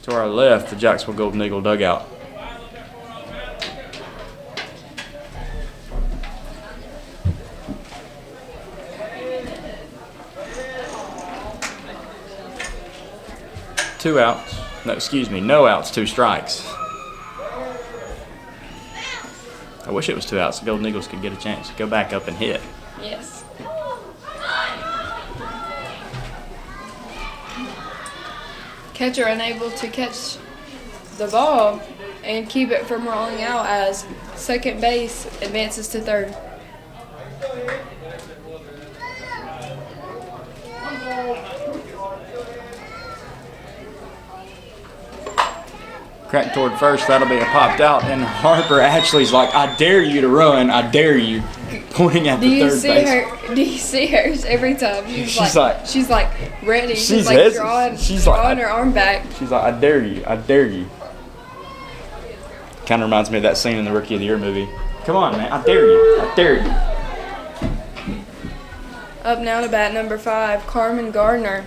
To our left, the Jacksonville Golden Eagle dugout. Two outs. No, excuse me, no outs, 2 strikes. I wish it was 2 outs. The Golden Eagles could get a chance to go back up and hit. Yes. Catcher unable to catch the ball and keep it from rolling out as second base advances to third. Crack toward first, that'll be a popped out, and Harper Ashley's like, I dare you to run, I dare you, pointing at the third base. Do you see hers every time? She's like ready. She's like drawing her arm back. She's like, I dare you, I dare you. Kind of reminds me of that scene in the Rookie of the Year movie. Come on, man, I dare you, I dare you. Up now to bat number 5, Carmen Gardner.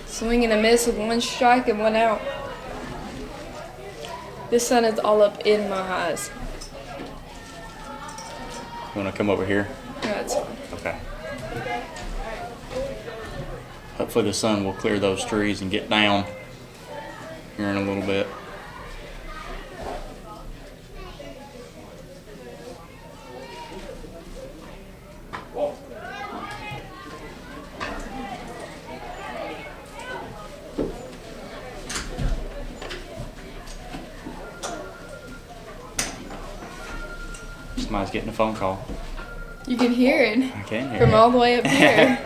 Swing and a miss with 1 strike and 1 out. This sun is all up in my eyes. You want to come over here? No, that's fine. Okay. Hopefully the sun will clear those trees and get down here in a little bit. somebody's getting a phone call. You can hear it I can hear from it. all the way up here.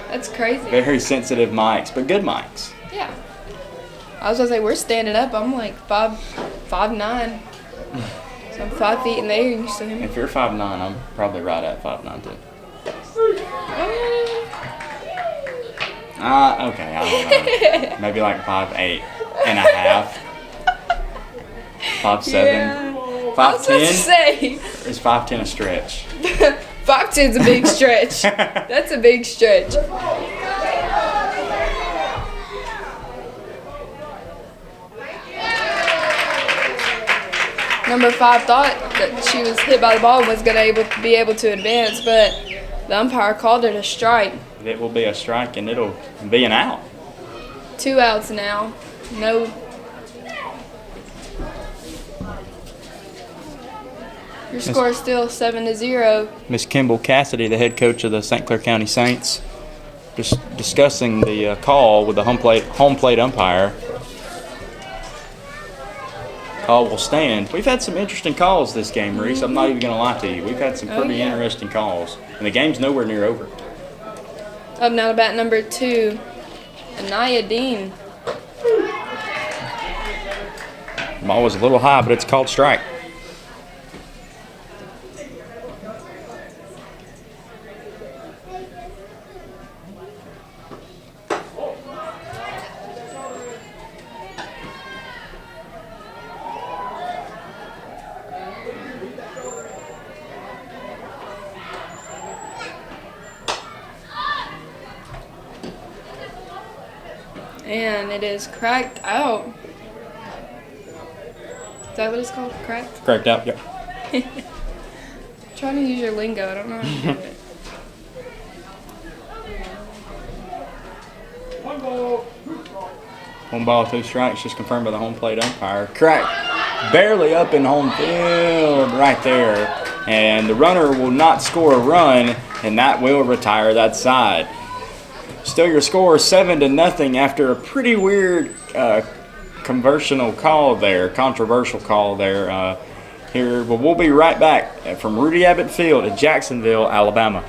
That's crazy. Very sensitive mics, but good mics. Yeah. I was gonna say we're standing up. I'm like 5'9". So I'm 5 feet in the air, and you still hear me. If you're 5'9", I'm probably right at 5'9" too. Okay, I don't know. Maybe like 5'8" and a half. 5'7". Yeah. I was about to 5'10". say Is 5'10" a stretch? 5'10's a big stretch. That's a big stretch. Number 5 thought that she was hit by the ball and was going to be able to advance, but the umpire called it a strike. It will be a strike and it'll be an out. 2 outs now. No. Your score is still 7-0. Miss Kimball Cassidy, the head coach of the St. Clair County Saints, just discussing the call with the home plate umpire. Call will stand. We've had some interesting calls this game, Reese. I'm not even going to lie to you. We've had some pretty interesting calls. And the game's nowhere near over. Up now to bat number 2, Anaya Dean. Ball was a little high, but it's called strike. And it is cracked out. Is that what it's called? Cracked? Cracked out, yep. Trying to use your lingo. I don't know how to do it. One ball, 2 strikes, just confirmed by the home plate umpire. Cracked. Barely up in home field right there. And the runner will not score a run, and that will retire that side. Still your score 7-0 after a pretty weird controversial call there. Here, but we'll be right back from Rudy Abbott Field in Jacksonville, Alabama.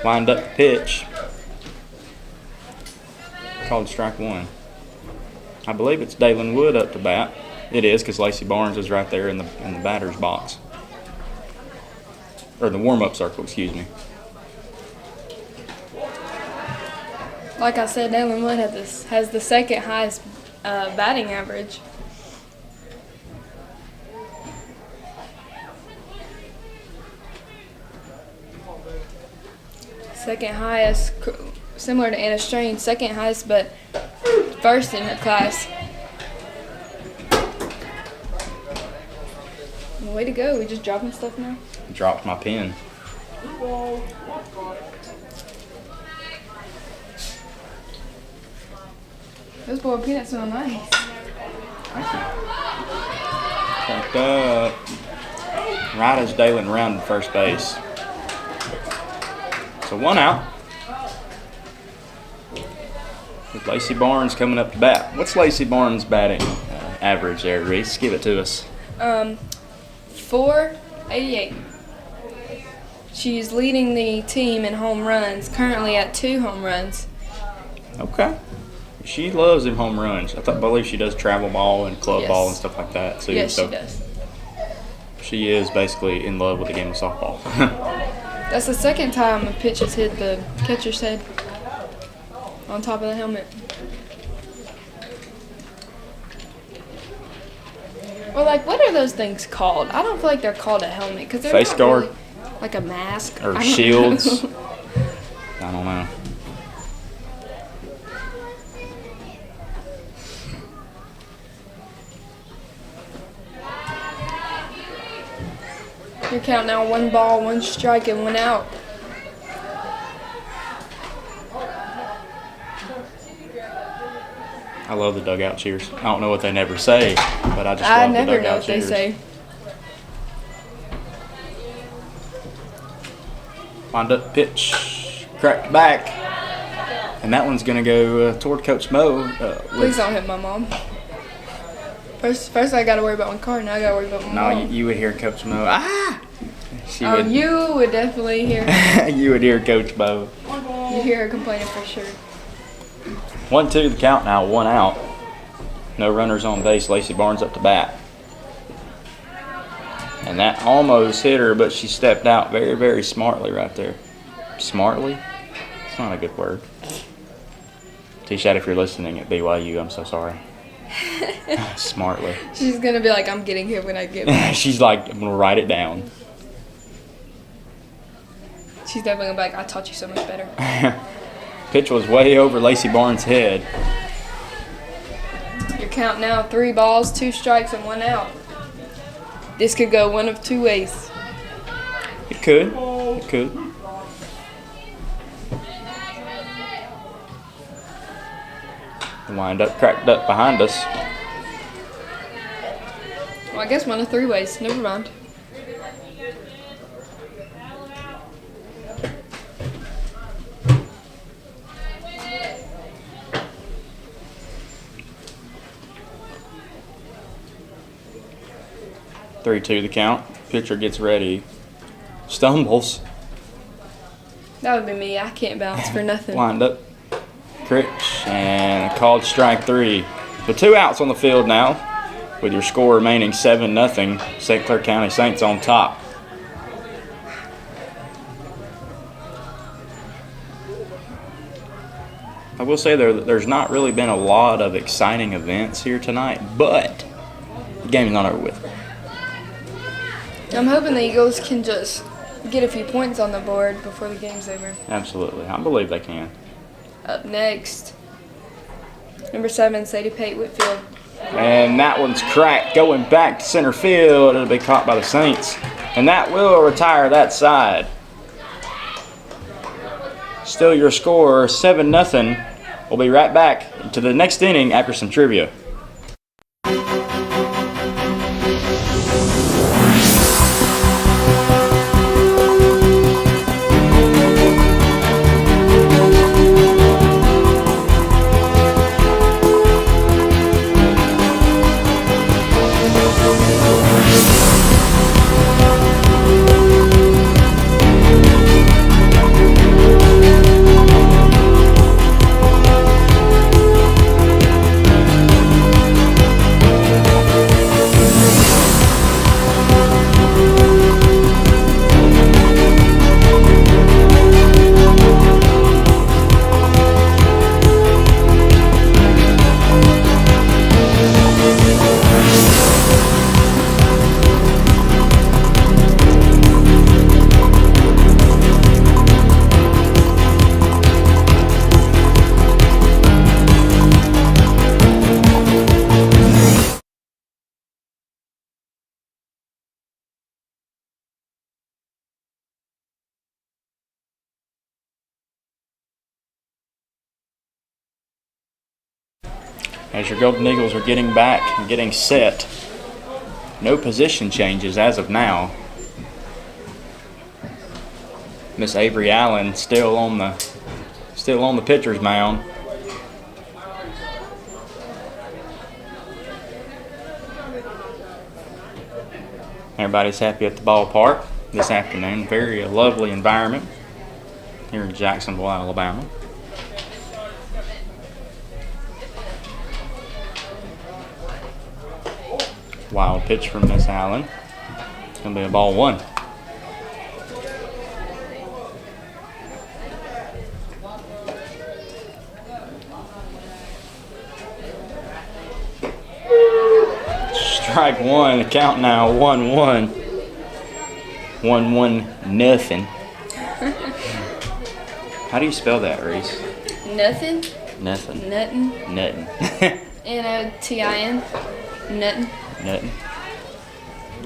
Wind up pitch. Called strike 1. I believe it's Dalen Wood up to bat. It is, because Lacey Barnes is right there in the batter's box. Or the warm-up circle, excuse me. Like I said, Dalen Wood has the second highest batting average. Second highest similar to Anna Strain, second highest, but first in her class. Way to go. We just dropping stuff now? Dropped my pen. Those boiled peanuts smell nice. Cracked up. Right as Dalen rounded first base. So 1 out. With Lacey Barnes coming up to bat. What's Lacey Barnes' batting average there, Reese? Give it to us. 488. She's leading the team in home runs, currently at 2 home runs. Okay. She loves them home runs. I believe she does travel ball and club ball and stuff like that too. Yes, so she does. She is basically in love with the game of softball. That's the second time a pitch has hit the catcher's head on top of the helmet. Or like, what are those things called? I don't feel like they're called a helmet because they're Face not guard? really like a mask Or I don't shields. know. I don't know. Your count now: 1 ball, 1 strike, and 1 out. I love the dugout cheers. I don't know what they never say, but I just I love the never know dugout what they cheers. say. Wind up pitch, cracked back, and that one's gonna go toward Coach Mo. Please don't hit my mom. First I gotta worry about my car. Now I gotta worry about my No, mom. you would hear Coach Mo. Ah! She Oh, would. you would definitely hear. You would hear Coach Mo. You hear her complaining for sure. 1-2 the count now, 1 out. No runners on base. Lacey Barnes up to bat. And that almost hit her, but she stepped out very, very smartly right there. Smartly? It's not a good word. T-Shat, if you're listening at BYU, I'm so sorry. Smartly. She's gonna be like, I'm getting here when I get back. She's like, I'm going to write it down. She's definitely gonna be like, I taught you so much better. Pitch was way over Lacey Barnes' head. Your count now: 3 balls, 2 strikes, and 1 out. This could go one of 2 ways. It could. It could. The wind-up cracked up behind us. Well, I guess one of 3 ways. Never mind. Three-two the count. Pitcher gets ready. Stumbles. That would be me. I can't bounce for nothing. Wind up. Critch. And called strike 3. So 2 outs on the field now. With your score remaining 7-0. St. Clair County Saints on top. I will say there's not really been a lot of exciting events here tonight, but the game's not over with. I'm hoping the Eagles can just get a few points on the board before the game's over. Absolutely. I believe they can. Up next, number 7, Sadie Pate Whitfield. And that one's cracked, going back to center field. It'll be caught by the Saints. And that will retire that side. Still your score, 7-0. We'll be right back to the next inning after some trivia. as your Golden Eagles are getting back and getting set. No position changes as of now. Miss Avery Allen still on the pitcher's mound. Everybody's happy at the ballpark this afternoon. Very lovely environment here in Jacksonville, Alabama. Wild pitch from Miss Allen. It's going to be a ball 1. Strike 1. The count now 1-1. 1-1 nothing. How do you spell that, Reese? Nothing. Nothing. Nothing. Nothing. N-O-T-I-N. Nothing. Nothing.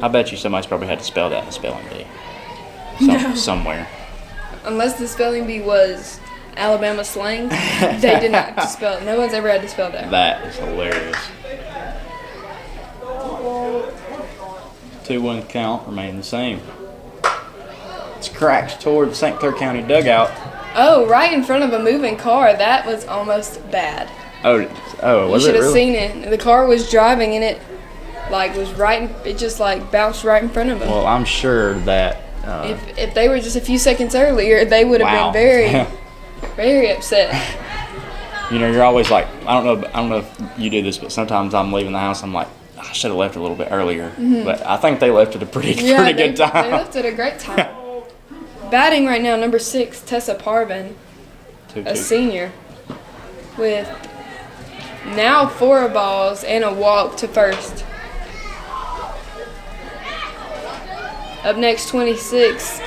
I bet you somebody's probably had to spell that in the spelling bee. Somewhere. Unless the spelling bee was Alabama slang, they did not have to spell it. No one's ever had to spell that. That is hilarious. 2-1 count remain the same. It's cracked toward the St. Clair County dugout. Oh, right in front of a moving car. That was almost bad. Oh, was You it should have really? seen it. The car was driving and it was right. It just bounced right in front of him. Well, I'm sure that. If they were just a few seconds earlier, they would have Wow. been very, very upset. You know, you're always like, I don't know if you do this, but sometimes I'm leaving the house. I'm like, I should have left a little bit earlier. But I think they left at a pretty good time. They left at a great time. Batting right now, number 6, Tessa Parvin, 2-2. a senior, with now 4 balls and a walk to first. Up next, 26,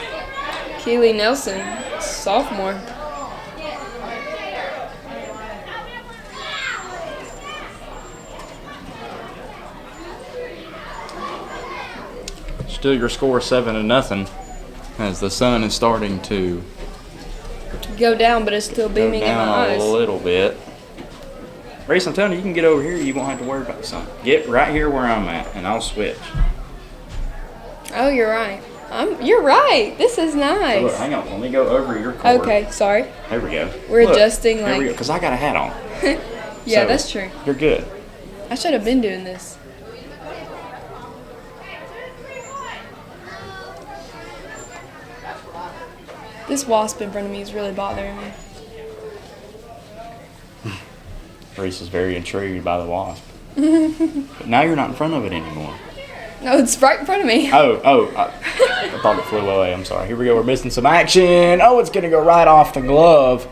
Keely Nelson, sophomore. Still your score 7-0 as the sun is starting to Go down, but it's still go beaming in my down eyes. a little bit. Reese, I'm telling you, you can get over here. You won't have to worry about the sun. Get right here where I'm at, and I'll switch. Oh, you're right. You're right. This is So look, nice. hang on. Let me go over your court. Okay, sorry. There we go. We're adjusting, There we go, because I got a hat on. Yeah, So, that's true. You're good. I should have been doing this. This wasp in front of me is really bothering me. Reese is very intrigued by the wasp. But now you're not in front of it anymore. No, it's right in front of me. I thought it flew away. I'm sorry. Here we go. We're missing some action. Oh, it's gonna go right off the glove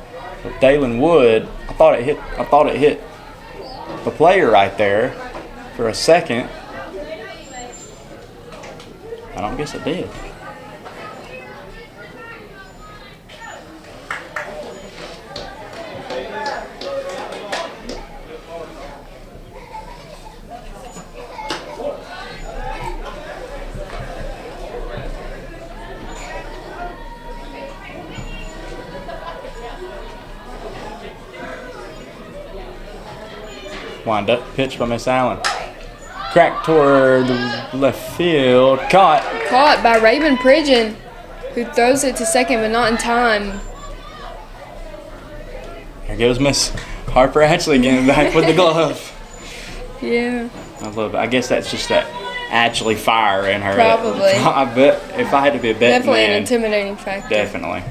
of Dalen Wood. I thought it hit the player right there for a second. I don't guess it did. Wind up, pitch by Miss Allen. Crack toward the left field. Caught by Raven Pridgeon, who throws it to second but not in time. Here goes Miss Harper Ashley again, back with the glove. Yeah. I love it. I guess that's just that Ashley fire in her. Probably. I bet if I had to be a betting Definitely an man, intimidating factor. definitely.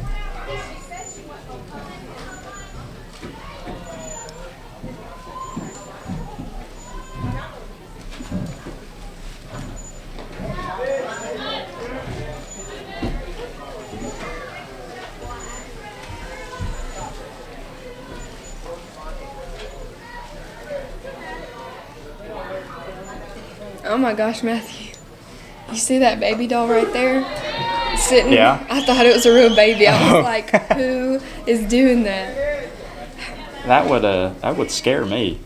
Oh my gosh, Matthew. You see that baby doll right there? Sitting? Yeah. I thought it was a real baby. I was like, who is doing that? That would scare me.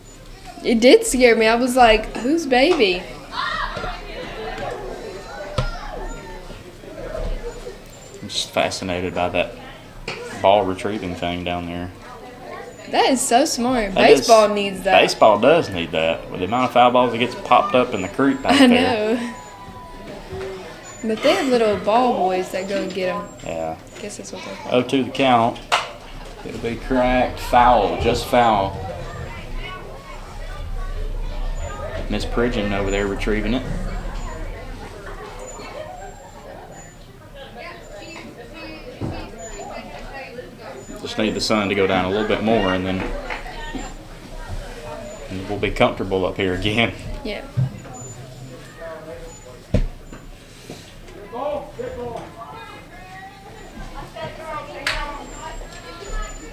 It did scare me. I was like, whose baby? I'm just fascinated by that ball retrieving thing down there. That is so smart. That is- Baseball needs that. Baseball does need that. With the amount of foul balls that gets popped up in the creek back I there. know. But they have little ball boys that go and get them. Yeah. I guess that's what they're called. 0-2 the count. It'll be correct. Foul. Just foul. Miss Pridgeon over there retrieving it. Just need the sun to go down a little bit more, and then we'll be comfortable up here again. Yeah.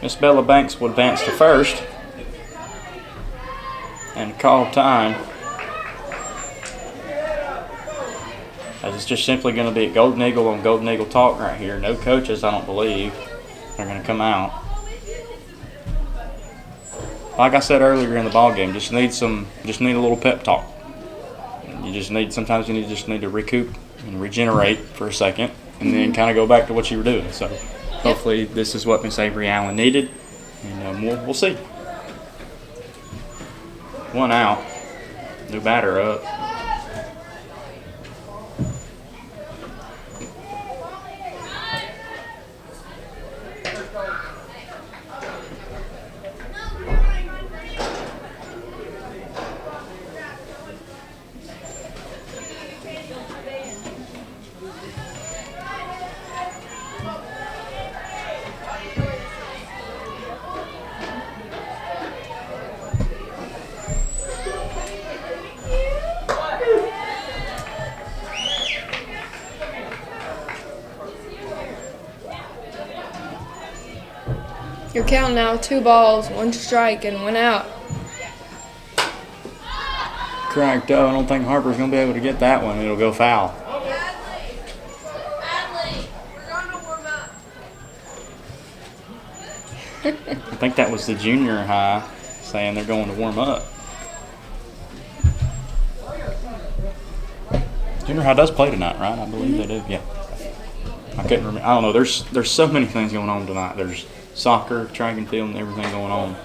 Miss Bella Banks will advance to first and call time. As it's just simply going to be a Golden Eagle on Golden Eagle talk right here. No coaches, I don't believe, are going to come out. Like I said earlier in the ball game, just need a little pep talk. Sometimes you just need to recoup and regenerate for a second, and then kind of go back to what you were doing. So hopefully this is what Miss Avery Allen needed, and we'll see. One out, new batter up. Your count now, 2 balls, 1 strike, and 1 out. Correct. I don't think Harper's going to be able to get that one. It'll go foul. I think that was the junior high saying they're going to warm up. Junior high does play tonight, right? I believe they do. Yeah. I couldn't remember. I don't know. There's so many things going on tonight. There's soccer, track and field, and everything going on.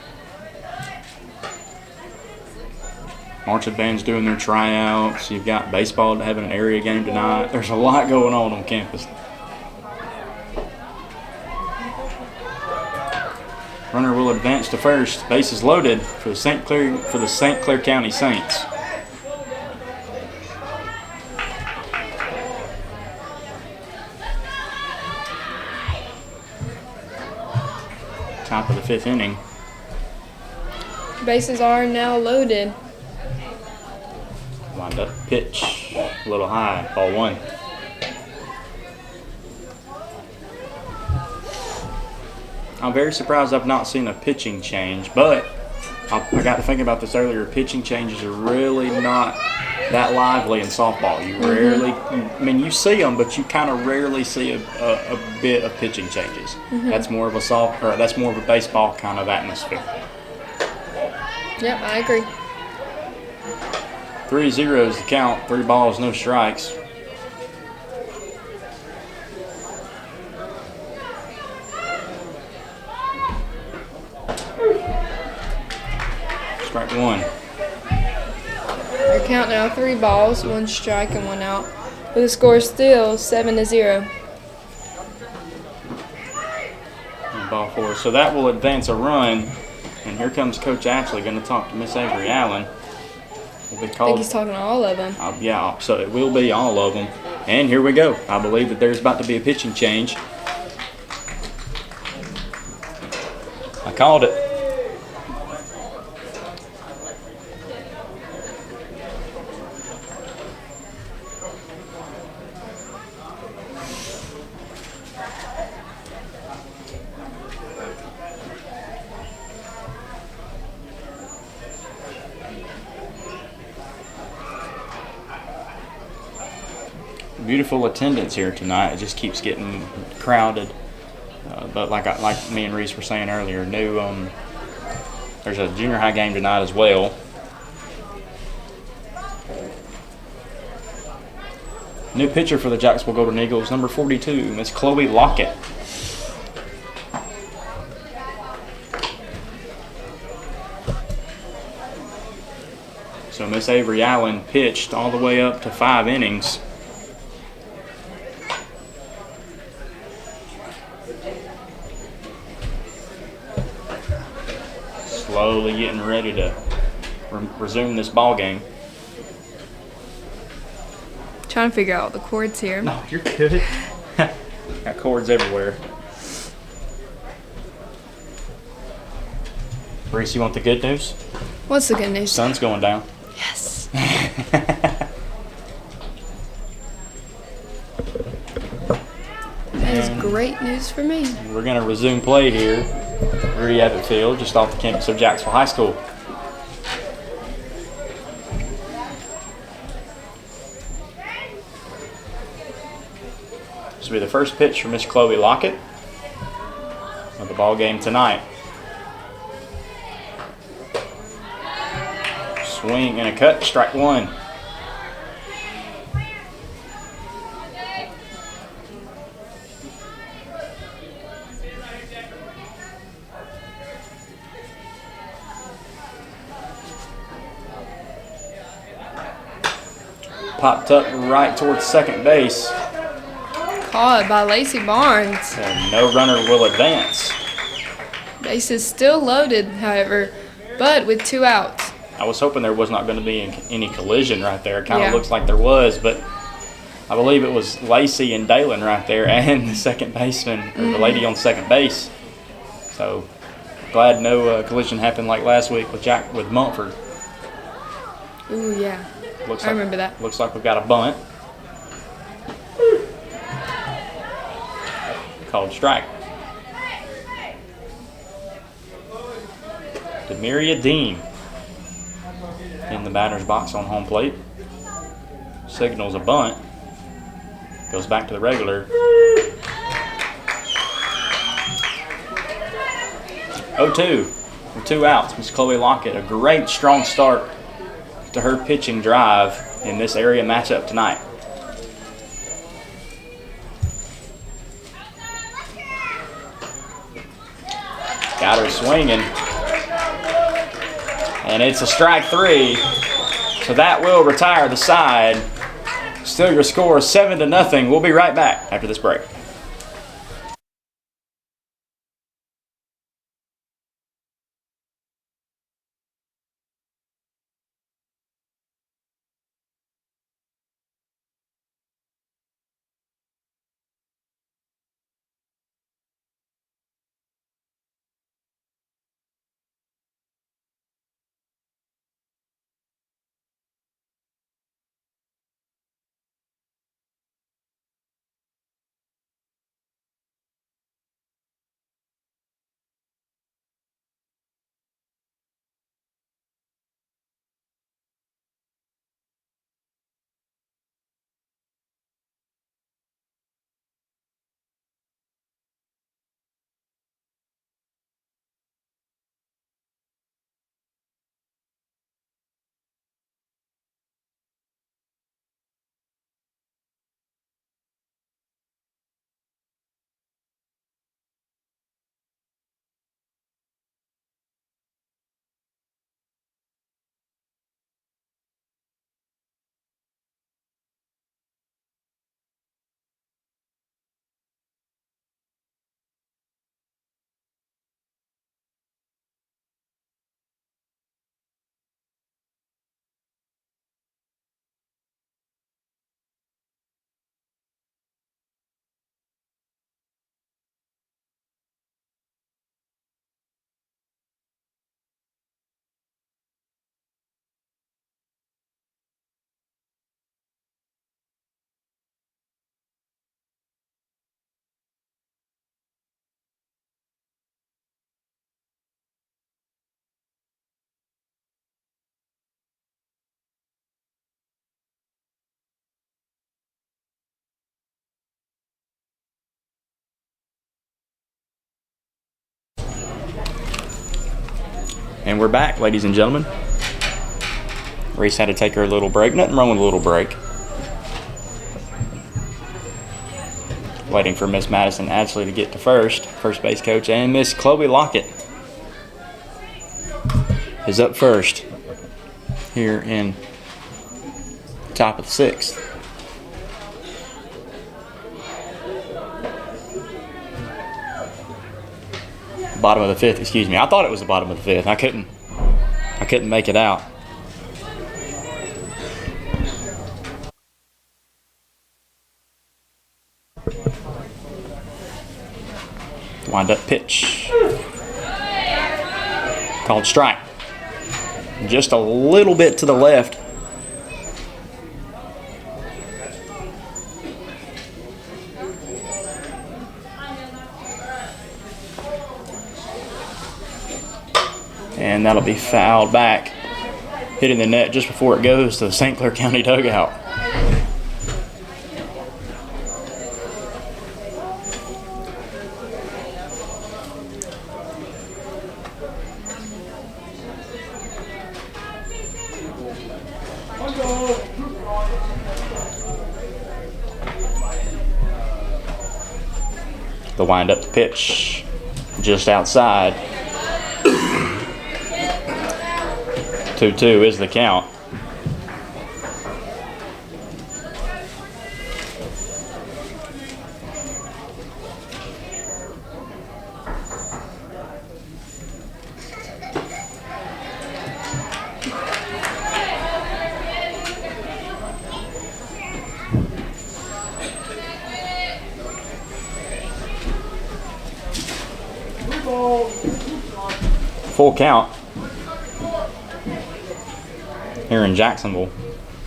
Marching band's doing their tryouts. You've got baseball having an area game tonight. There's a lot going on campus. Runner will advance to first. Base is loaded for the St. Clair County Saints. Top of the 5th inning. Bases are now loaded. Wind up pitch, a little high, ball 1. I'm very surprised I've not seen a pitching change, but I got to think about this earlier. Pitching changes are really not that lively in softball. You rarely, you see them, but you kind of rarely see a bit of pitching changes. That's more of a baseball kind of atmosphere. Yep, I agree. 3-0 is the count. 3 balls, no strikes. Strike 1. Your count now, 3 balls, 1 strike, and 1 out. With the score still 7-0. And ball 4. So that will advance a run. And here comes Coach Ashley going to talk to Miss Avery Allen. Will be I think called. he's talking to all of them. Yeah, so it will be all of them. And here we go. I believe that there's about to be a pitching change. I called it. Beautiful attendance here tonight. It just keeps getting crowded. But like me and Reese were saying earlier, there's a junior high game tonight as well. New pitcher for the Jacksonville Golden Eagles, number 42, Miss Chloe Lockett. Miss Avery Allen pitched all the way up to 5 innings. Slowly getting ready to resume this ball game. Trying to figure out the chords here. No, you're good. Got cords everywhere. Reese, you want the good news? What's the good news? Sun's going down. Yes. That is great news for me. We're going to resume play here. Rudy Abbott Field, just off the campus of Jacksonville High School. This will be the first pitch for Miss Chloe Lockett of the ball game tonight. Swing and a cut, strike 1. Popped up right towards second base. Caught by Lacey Barnes. And no runner will advance. Base is still loaded, however, but with 2 outs. I was hoping there was not going to be any collision right there. It kind of Yeah. looks like there was, but I believe it was Lacey and Dalen right there and the second baseman, or the lady on second base. So glad no collision happened like last week with Mumford. Ooh, yeah. Looks I remember that. Looks like we've got a bunt. Called strike. Demiria Dean in the batter's box on home plate. Signals a bunt. Goes back to the regular. 0-2 with 2 outs. Miss Chloe Lockett, a great strong start to her pitching drive in this area matchup tonight. Got her swinging. And it's a strike 3. So that will retire the side. Still your score 7-0. We'll be right back after this break. And we're back, ladies and gentlemen. Reese had to take her a little break. Nothing wrong with a little break. Waiting for Miss Madison Ashley to get to first base coach, and Miss Chloe Lockett is up first here in top of the 6th. Bottom of the 5th, excuse me. I thought it was the bottom of the 5th. I couldn't make it out. Wind up pitch. Called strike. Just a little bit to the left. And that'll be fouled back, hitting the net just before it goes to the St. Clair County dugout. The wind up to pitch, just outside. 2-2 is the count. Full count here in Jacksonville,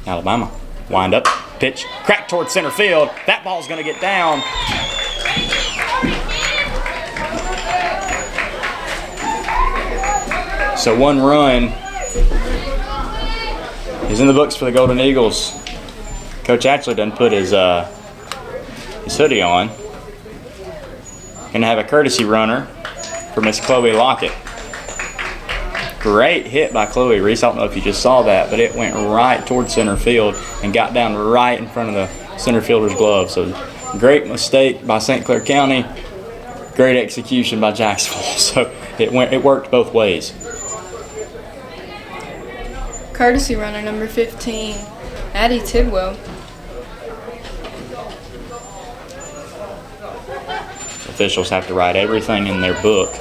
Alabama. Wind up, pitch, crack towards center field. That ball's going to get down. So 1 run is in the books for the Golden Eagles. Coach actually done put his hoodie on. Going to have a courtesy runner for Miss Chloe Lockett. Great hit by Chloe Reese. I don't know if you just saw that, but it went right towards center field and got down right in front of the center fielder's glove. So great mistake by St. Clair County. Great execution by Jacksonville. So it worked both ways. Courtesy runner number 15, Addie Tidwell. Officials have to write everything in their book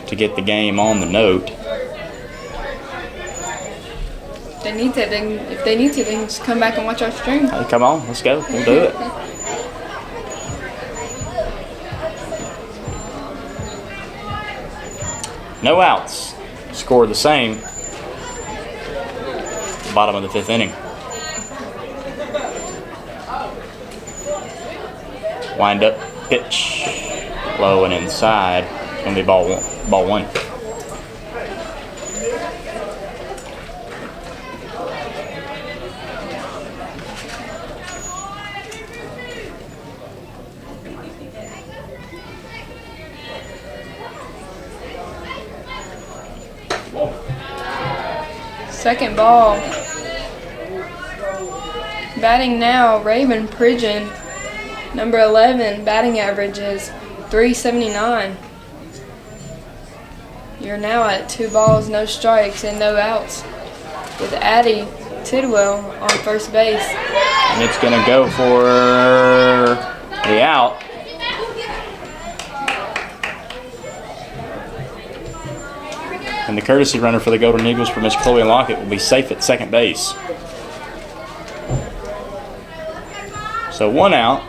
to get the game on the note. If they need to, they can just come back and watch our stream. Hey, come on, let's go. We'll do it. No outs. Score the same. Bottom of the 5th inning. Wind up, pitch, low and inside. Gonna be ball one. Second ball. Batting now, Raven Pridgeon, number 11. Batting average is .379. You're now at 2 balls, no strikes, and no outs, with Addie Tidwell on first base. And it's going to go for the out. And the courtesy runner for the Golden Eagles for Miss Chloe Lockett will be safe at second base. So 1 out.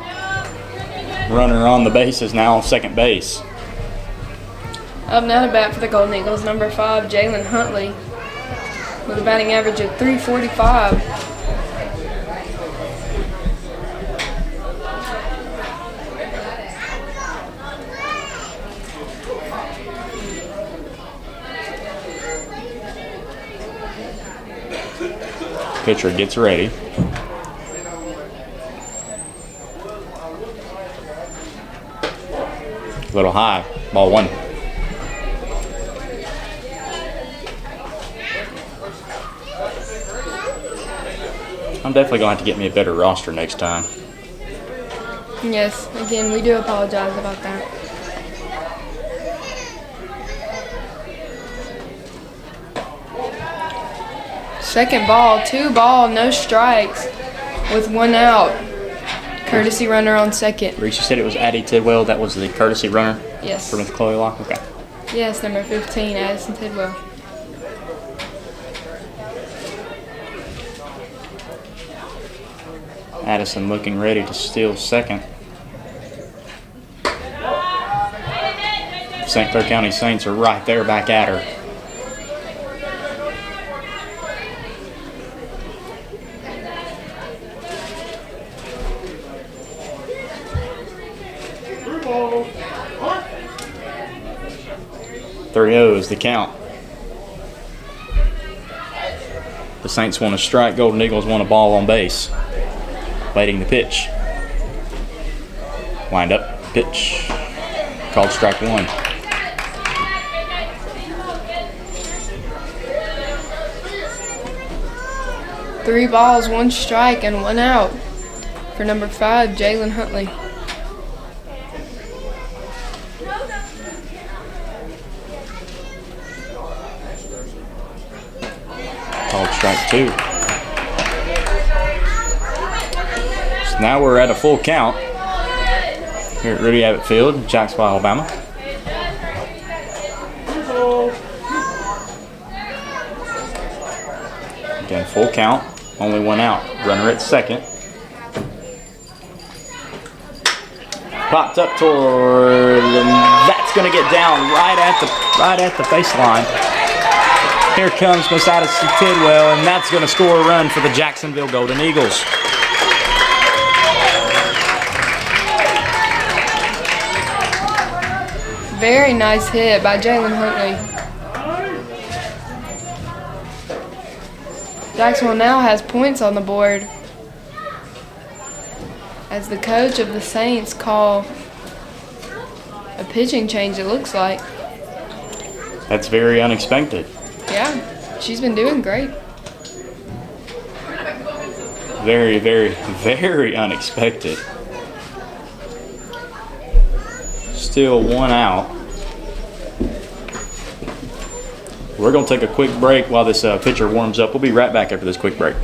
Runner on the base is now second base. Up now to bat for the Golden Eagles, number 5, Jalen Huntley, with a batting average of .345. Pitcher gets ready. A little high, ball 1. I'm definitely going to have to get me a better roster next time. Yes, again, we do apologize about that. Second ball, 2 ball, no strikes with 1 out. Courtesy runner on second. Reese, you said it was Addie Tidwell. That was the courtesy runner Yes. for Miss Chloe Locke? Okay. Yes, number 15, Addison Tidwell. Addison looking ready to steal second. St. Clair County Saints are right there back at her. .3-0 is the count. The Saints want a strike. Golden Eagles want a ball on base. Waiting the pitch. Wind up, pitch. Called strike 1. Three balls, 1 strike, and 1 out for number 5, Jalen Huntley. Called strike 2. So now we're at a full count here at Rudy Abbott Field, Jacksonville, Alabama. Again, full count, only 1 out. Runner at second. Popped up toward, and that's going to get down right at the baseline. Here comes Miss Addison Tidwell, and that's going to score a run for the Jacksonville Golden Eagles. Very nice hit by Jalen Huntley. Jacksonville now has points on the board as the coach of the Saints call a pitching change, it looks like. That's very unexpected. Yeah, she's been doing great. Very, very, very unexpected. Still 1 out. We're going to take a quick break while this pitcher warms up. We'll be right back after this quick break.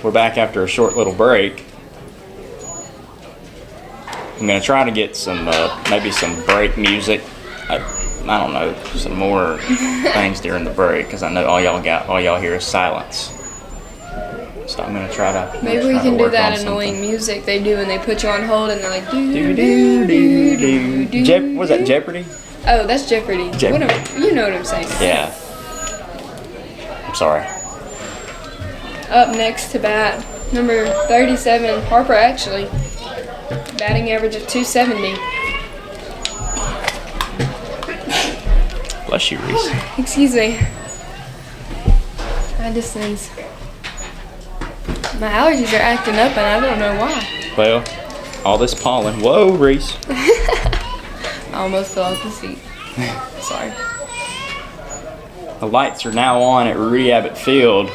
We're back after a short little break. I'm going to try to get some, maybe some break music. I don't know, some more things during the break, because I know all y'all hear is silence. So I'm going to try to. Maybe we can do that annoying music they do when they put you on hold and they're like do do do do do. What is that, Jeopardy? Oh, that's Jeopardy. You know what I'm saying. Yeah. I'm sorry. Up next to bat, number 37, Harper Ashley. Batting average of 270. Bless you, Reese. Excuse me. I just sneeze. My allergies are acting up and I don't know why. Well, all this pollen. Whoa, Reese. I almost fell off the seat. Sorry. The lights are now on at Rudy Abbott Field.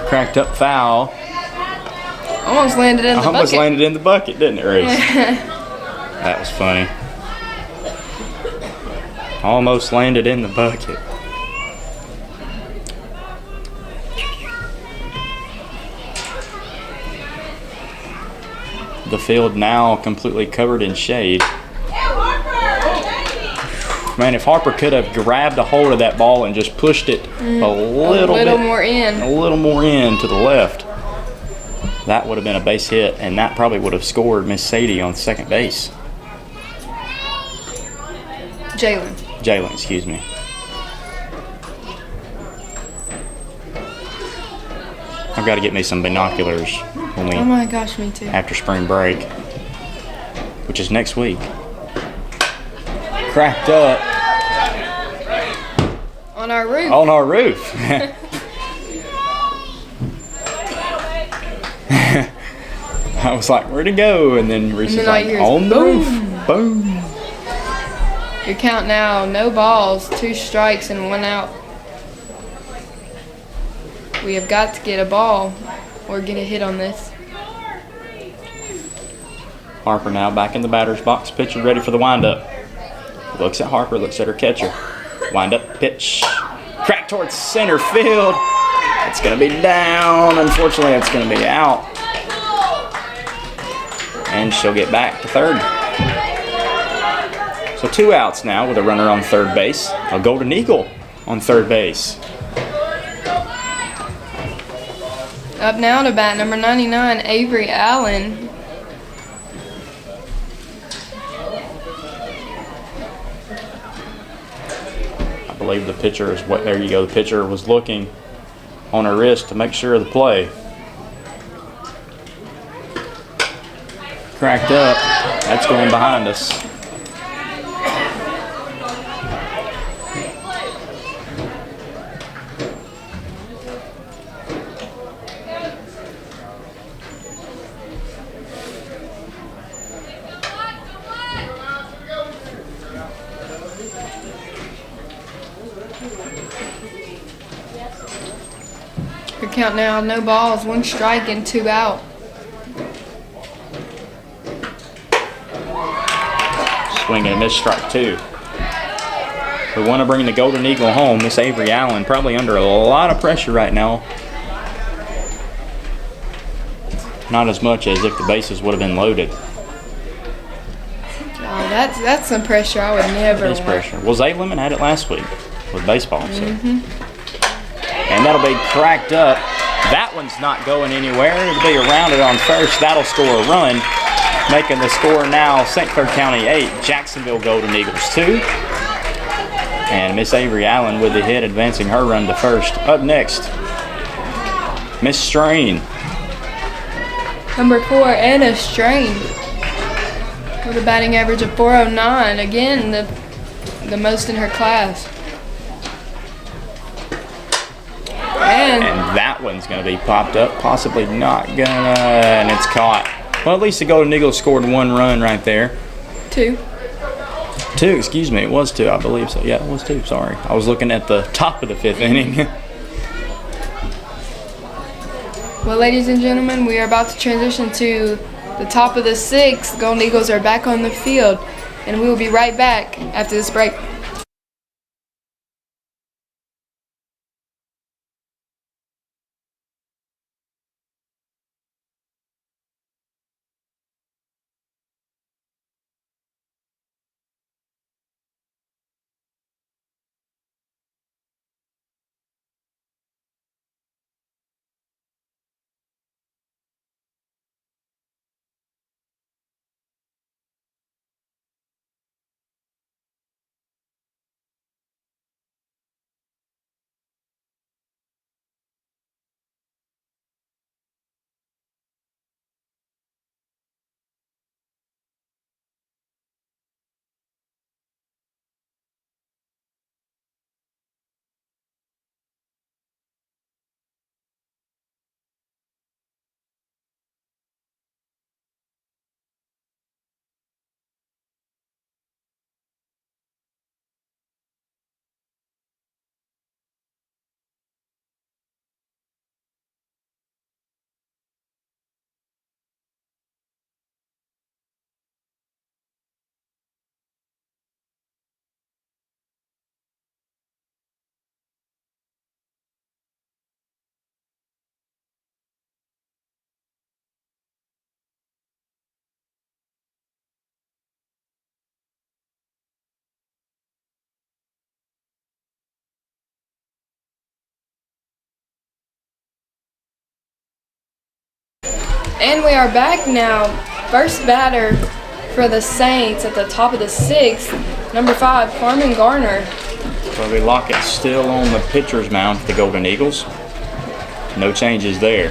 Cracked up foul. Almost landed in the bucket. Almost landed in the bucket, didn't it, Reese? That was funny. Almost landed in the bucket. The field now completely covered in shade. Man, if Harper could have grabbed a hold of that ball and just pushed it a little more in. A little more in to the left, that would have been a base hit, and that probably would have scored Miss Sadie on second base. Jalen, excuse me. I've got to get me some binoculars when we. Oh my gosh, me too. After spring break, which is next week. Cracked up. On our roof. On our roof. I was like, where'd it go? And then Reese was like, on the roof. Boom. Your count now, no balls, 2 strikes and 1 out. We have got to get a ball or get a hit on this. Harper now back in the batter's box. Pitcher ready for the windup. Looks at Harper, looks at her catcher. Wind up, pitch. Crack towards center field. It's going to be down. Unfortunately, it's going to be out. And she'll get back to third. So 2 outs now with a runner on third base. A Golden Eagle on third base. Up now to bat number 99, Avery Allen. I believe the pitcher is what. There you go. The pitcher was looking on her wrist to make sure of the play. Cracked up. That's going behind us. Your count now, no balls, 1 strike and 2 out. Swing and a miss, strike 2. We want to bring the Golden Eagle home. Miss Avery Allen probably under a lot of pressure right now. Not as much as if the bases would have been loaded. Oh, that's some pressure I would never It is want. pressure. Well, Zay Lemon had it last week with baseball. So. And that'll be cracked up. That one's not going anywhere. It'll be rounded on first. That'll score a run. Making the score now St. Clair County 8, Jacksonville Golden Eagles 2. And Miss Avery Allen with the hit, advancing her run to first. Up next, Miss Strain. Number 4, Anna Strain. With a batting average of 409. Again, the most in her class. And that one's going to be popped up. Possibly not gonna. And it's caught. Well, at least the Golden Eagles scored 1 run right there. 2. 2, excuse me. It was 2, I believe so. Yeah, it was 2. Sorry. I was looking at the top of the 5th inning. Well, ladies and gentlemen, we are about to transition to the top of the 6th. The Golden Eagles are back on the field, and we will be right back after this break. And we are back now. First batter for the Saints at the top of the 6th, number 5, Carmen Garner. Bobby Lockett still on the pitcher's mound for the Golden Eagles. No changes there.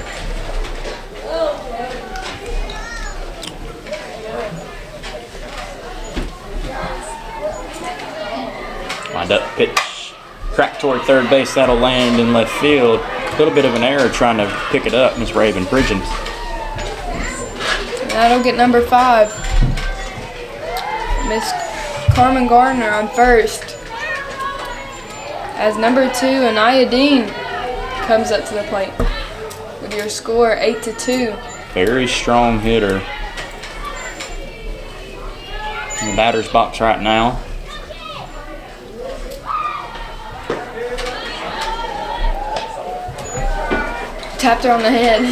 Wind up pitch. Crack toward third base. That'll land in left field. A little bit of an error trying to pick it up, Miss Raven Pridgeon. That'll get number 5, Miss Carmen Gardner on first. As number 2, Anaya Dean comes up to the plate with your score 8-2. Very strong hitter in the batter's box right now. Tapped her on the head.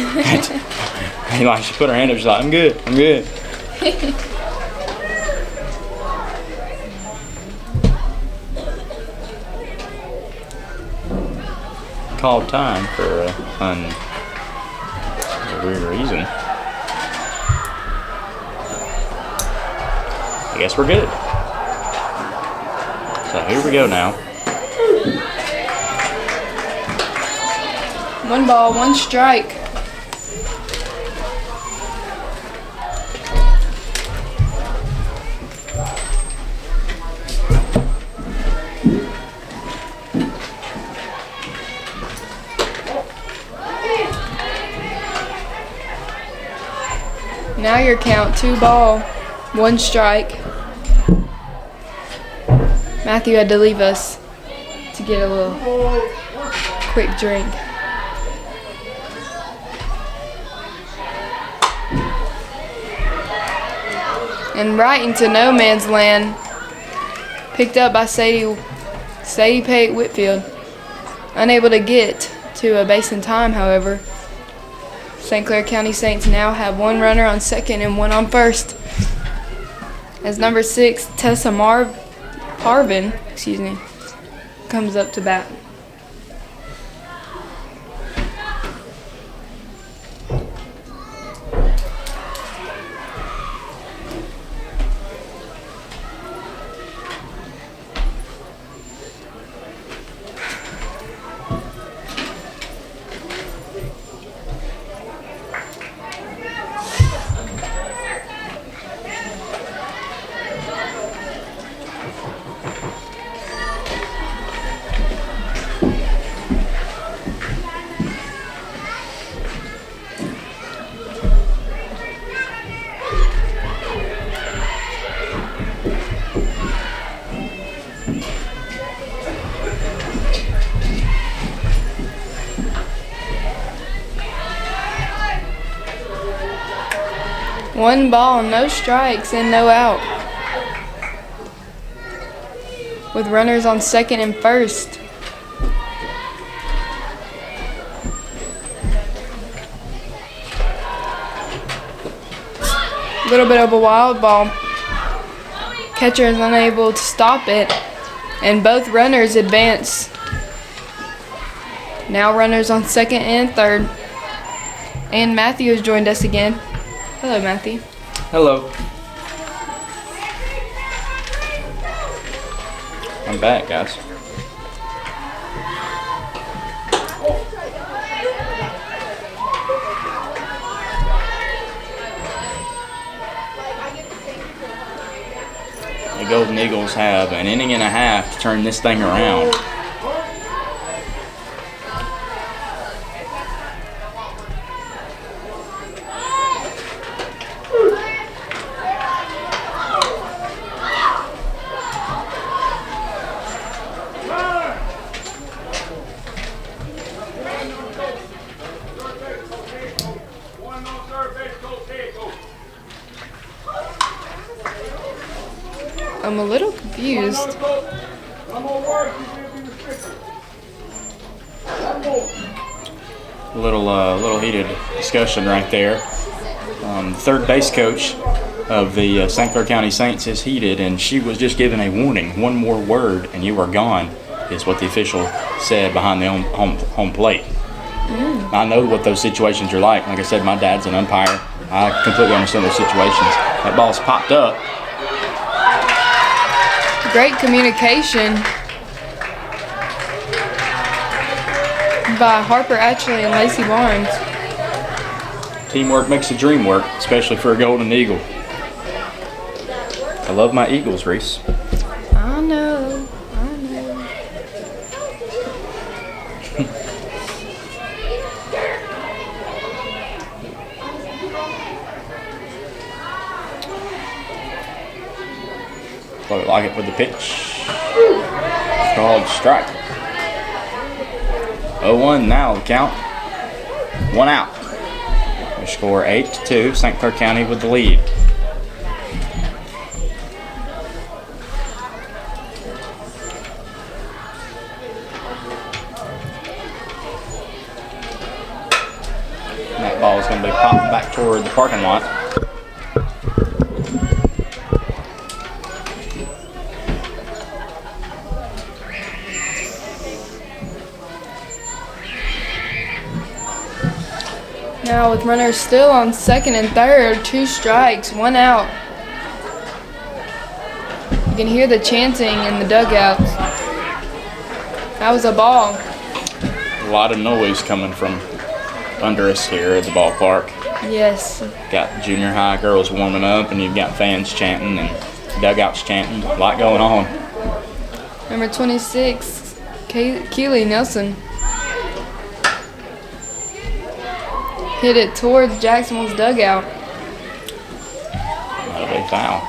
She put her hand up. She's like, I'm good. I'm good. Called time for a weird reason. I guess we're good. So here we go now. 1 ball, 1 strike. Now your count, 2 ball, 1 strike. Matthew had to leave us to get a little quick drink. And right into no man's land, picked up by Sadie Pate Whitfield. Unable to get to a base in time, however. St. Clair County Saints now have 1 runner on second and 1 on first. As number 6, Tessa Parvin, comes up to bat. One ball, no strikes, and no out. With runners on second and first. A little bit of a wild ball. Catcher is unable to stop it, and both runners advance. Now runners on second and third. And Matthew has joined us again. Hello, Matthew. Hello. I'm back, guys. The Golden Eagles have an inning and a half to turn this thing around. I'm a little confused. Little heated discussion right there. The third base coach of the St. Clair County Saints is heated, and she was just given a warning. 1 more word and you are gone, is what the official said behind the home plate. I know what those situations are like. Like I said, my dad's an umpire. I completely understand those situations. That ball's popped up. Great communication by Harper Ashley and Lacey Barnes. Teamwork makes the dream work, especially for a Golden Eagle. I love my Eagles, Reese. I know. Chloe Lockett with the pitch. Called strike. 0-1 now the count. 1 out. We score 8-2. St. Clair County with the lead. And that ball is going to be popped back toward the parking lot. Now with runners still on second and third, 2 strikes, 1 out. You can hear the chanting in the dugouts. That was a ball. A lot of noise coming from under us here at the ballpark. Yes. Got junior high girls warming up, and you've got fans chanting and dugouts chanting. A lot going on. Number 26, Keely Nelson. Hit it towards Jacksonville's dugout. That'll be foul.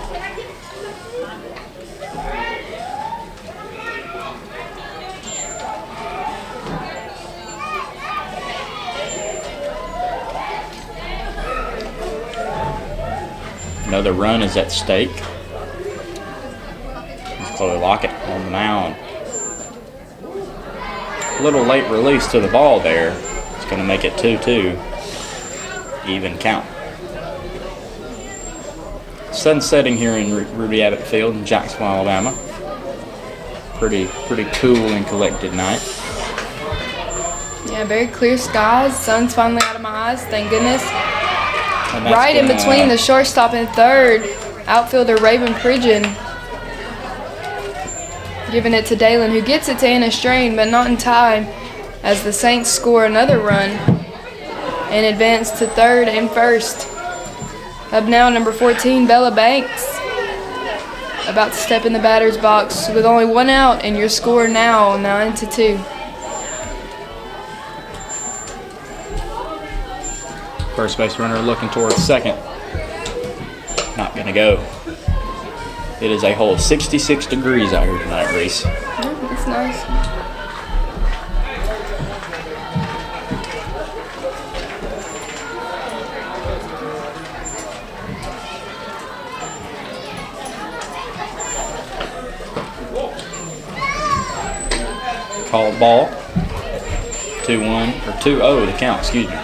Another run is at stake. It's Chloe Lockett on the mound. A little late release to the ball there. It's going to make it 2-2. Even count. Sun setting here in Ruby Abbott Field in Jacksonville, Alabama. Pretty cool and collected night. Yeah, very clear skies. Sun's finally out of my eyes, thank goodness. And that's Right in gonna- between the shortstop and third, outfielder Raven Pridgeon. Giving it to Dalen, who gets it to Anna Strain, but not in time, as the Saints score another run and advance to third and first. Up now, number 14, Bella Banks. About to step in the batter's box with only 1 out, and your score now 9-2. First base runner looking towards second. Not gonna go. It is a whole 66 degrees out here tonight, Reese. Yeah, that's nice. Called ball. 2-1 or 2-0 to count, excuse me.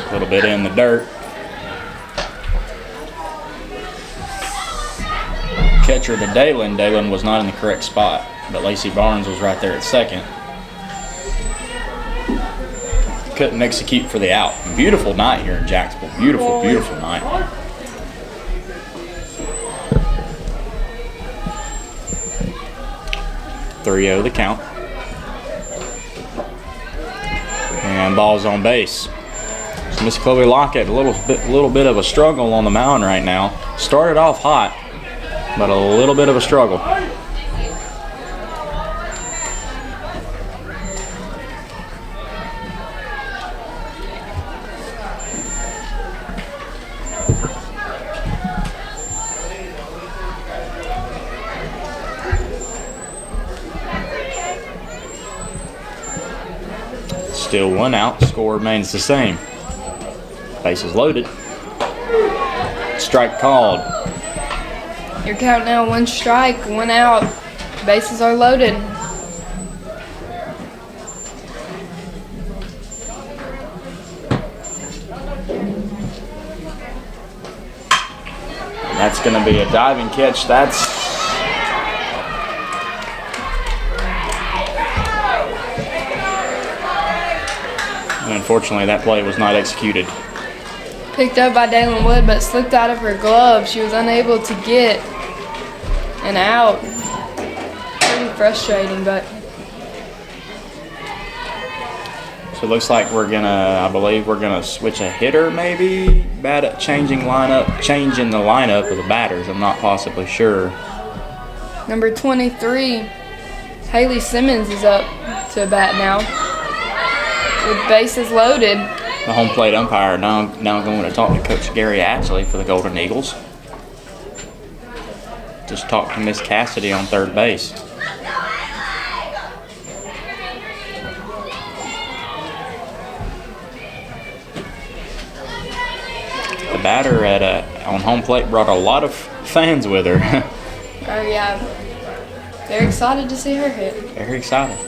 A little bit in the dirt. Catcher to Dalen. Dalen was not in the correct spot, but Lacey Barnes was right there at second. Couldn't execute for the out. Beautiful night here in Jacksonville. Beautiful, beautiful night. .3-0 the count. And ball's on base. So Miss Chloe Lockett, a little bit of a struggle on the mound right now. Started off hot, but a little bit of a struggle. Still 1 out, score remains the same. Bases loaded. Strike called. Your count now 1 strike, 1 out. Bases are loaded. That's going to be a diving catch. And unfortunately, that play was not executed. Picked up by Dalen Wood, but slipped out of her glove. She was unable to get an out. Pretty frustrating, but So it looks like I believe we're gonna switch a hitter maybe. Changing the lineup of the batters. I'm not possibly sure. number 23, Haley Simmons is up to bat now. With bases loaded. The home plate umpire now going to talk to Coach Gary Ashley for the Golden Eagles. Just talked to Miss Cassidy on third base. The batter on home plate brought a lot of fans with her. Oh yeah, they're excited to see her hit. Very excited.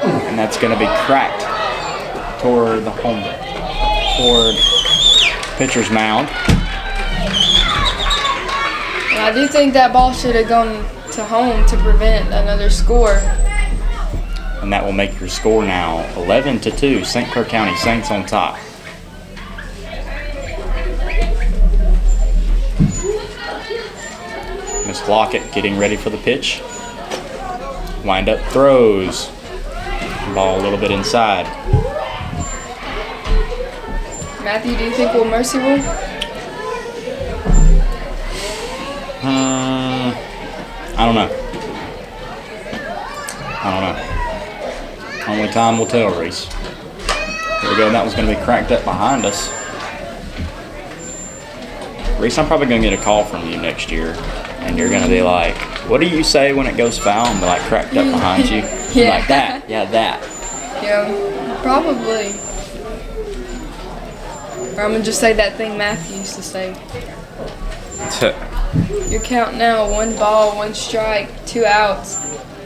And that's going to be cracked toward pitcher's mound. And I do think that ball should have gone to home to prevent another score. And that will make your score now 11-2. St. Clair County Saints on top. Miss Lockett getting ready for the pitch. Wind up throws. Ball a little bit inside. Matthew, do you think we'll mercy rule? I don't know. Only time will tell, Reese. Here we go. That was going to be cracked up behind us. Reese, I'm probably going to get a call from you next year, and you're going to be like, what do you say when it goes foul? And be like, cracked up behind you. Yeah. Like that. Yeah, that. Yeah, probably. Or I'm going to just say that thing Matthew used to say. Your count now, 1 ball, 1 strike, 2 outs.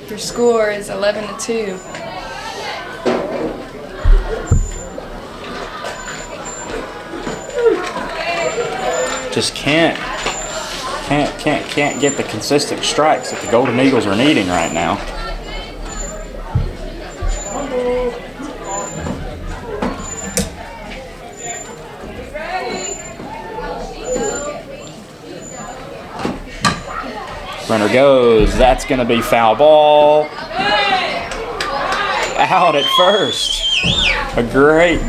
Your score is 11-2. Just can't get the consistent strikes that the Golden Eagles are needing right now. Runner goes. That's going to be foul ball. Out at first. A great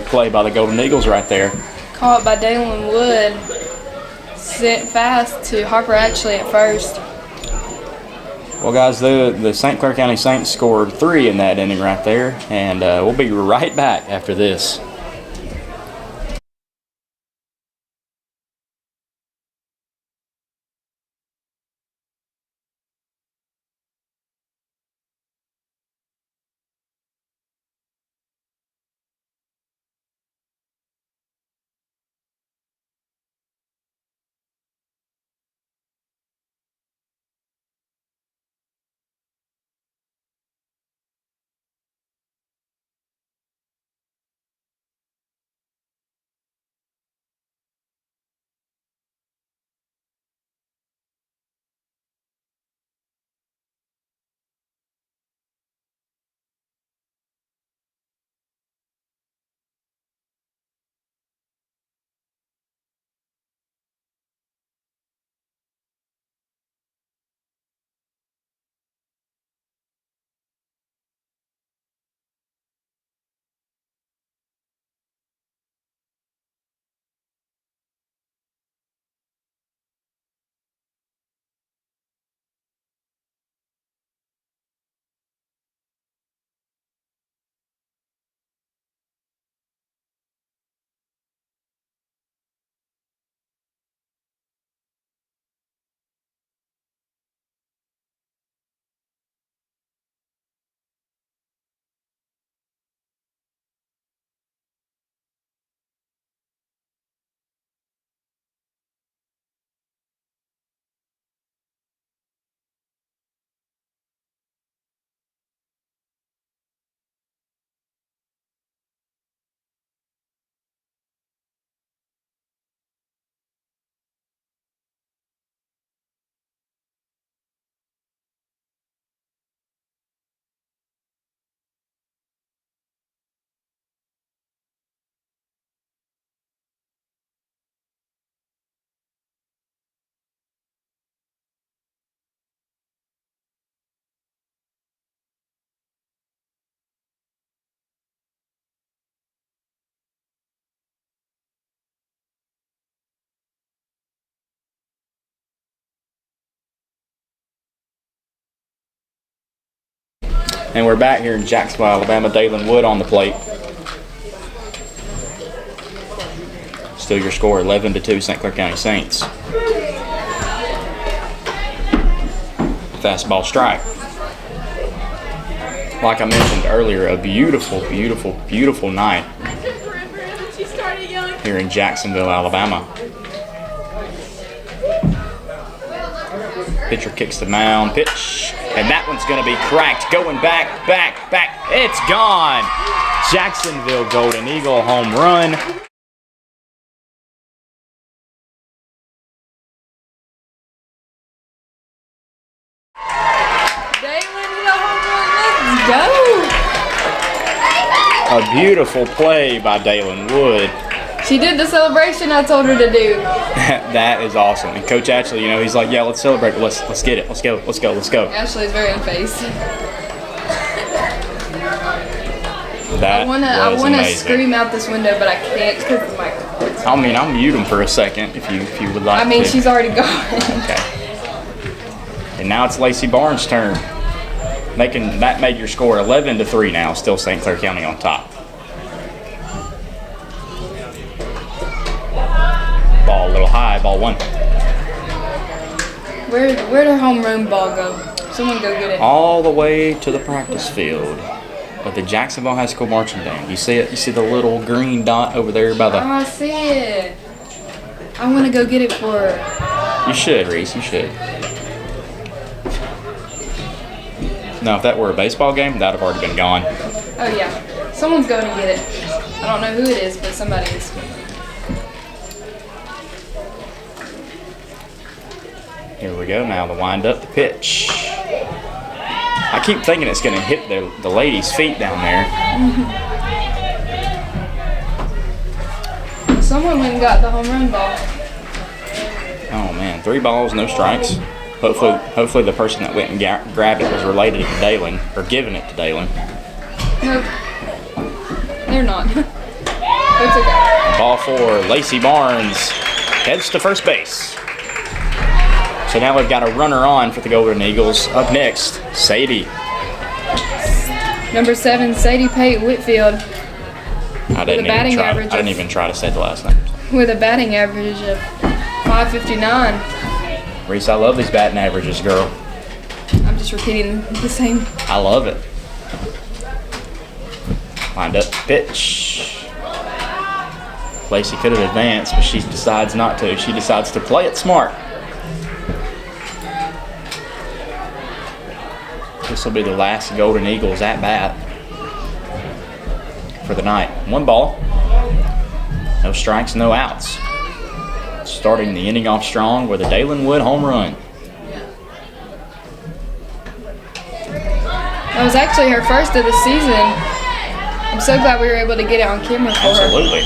play by the Golden Eagles right there. Caught by Dalen Wood. Sent fast to Harper Ashley at first. Well, guys, the St. Clair County Saints scored 3 in that inning right there, and we'll be right back after this. And we're back here in Jacksonville, Alabama. Dalen Wood on the plate. Still your score, 11-2, St. Clair County Saints. Fastball strike. Like I mentioned earlier, a beautiful, beautiful, beautiful night here in Jacksonville, Alabama. Pitcher kicks the mound, pitch, and that one's going to be cracked. Going back, back, back. It's gone. Jacksonville Golden Eagle home run. A beautiful play by Dalen Wood. She did the celebration I told her to do. That is awesome. And Coach Ashley, he's like, yeah, let's celebrate. Let's get it. Let's go. Ashley's very unfazed. That I was wanna amazing. scream out this window, but I can't because the microphone. I'll mute him for a second if you would like to. She's already gone. Okay. And now it's Lacey Barnes' turn. That made your score 11-3 now. Still St. Clair County on top. Ball a little high, ball one. Where'd her home run ball go? Someone go get it. All the way to the practice field of the Jacksonville High School marching band. You see it? You see the little green dot over there by the... Oh, I see it. I want to go get it for her. You should, Reese. You should. Now, if that were a baseball game, that would have already been gone. Oh, yeah. Someone's going to get it. I don't know who it is, but somebody is. Here we go now, the wind up, the pitch. I keep thinking it's going to hit the lady's feet down there. Someone went and got the home run ball. Oh, man. 3 balls, no strikes. Hopefully the person that went and grabbed it was related to Dalen, or giving it to Dalen. Nope. They're not. It's okay. Ball 4, Lacey Barnes heads to first base. So now we've got a runner on for the Golden Eagles. Up next, Sadie. Number 7, Sadie Pate Whitfield. I didn't even try to say the last name. With a batting average of .559. Reese, I love these batting averages, girl. I'm just repeating the same. I love it. Wind up, pitch. Lacey could have advanced, but she decides not to. She decides to play it smart. This will be the last Golden Eagles at bat for the night. 1 ball, no strikes, no outs. Starting the inning off strong with a Dalen Wood home run. That was actually her first of the season. I'm so glad we were able to get it on camera for Absolutely.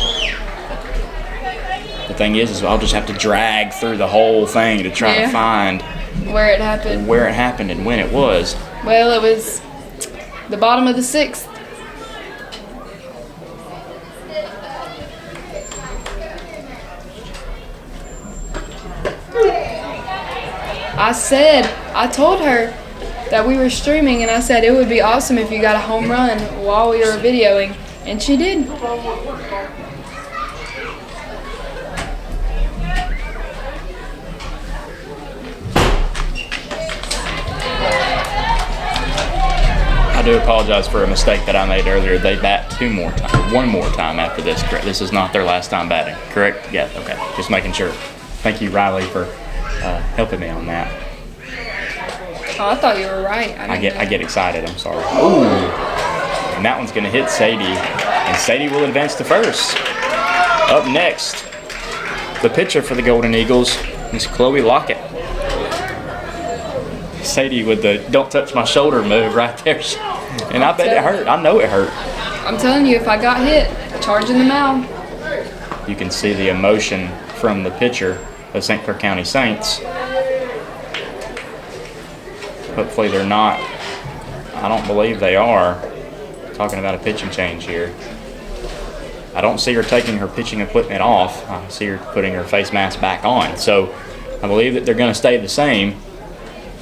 The thing is I'll just have to drag through the whole thing to try to find where it happened and when it was. Well, it was the bottom of the 6th. I told her that we were streaming, and I said it would be awesome if you got a home run while we were videoing, and she did. I do apologize for a mistake that I made earlier. They bat one more time after this, correct? This is not their last time batting, correct? Yeah, okay. Just making sure. Thank you, Riley, for helping me on that. Oh, I thought you were right. I get excited. I'm sorry. Ooh, and that one's going to hit Sadie, and Sadie will advance to first. Up next, the pitcher for the Golden Eagles is Chloe Lockett. Sadie with the "don't touch my shoulder" move right there, and I bet it hurt. I know it hurt. I'm telling you, if I got hit, charging the mound. You can see the emotion from the pitcher of St. Clair County Saints. Hopefully they're not. I don't believe they are. Talking about a pitching change here. I don't see her taking her pitching equipment off. I see her putting her face mask back on. So I believe that they're going to stay the same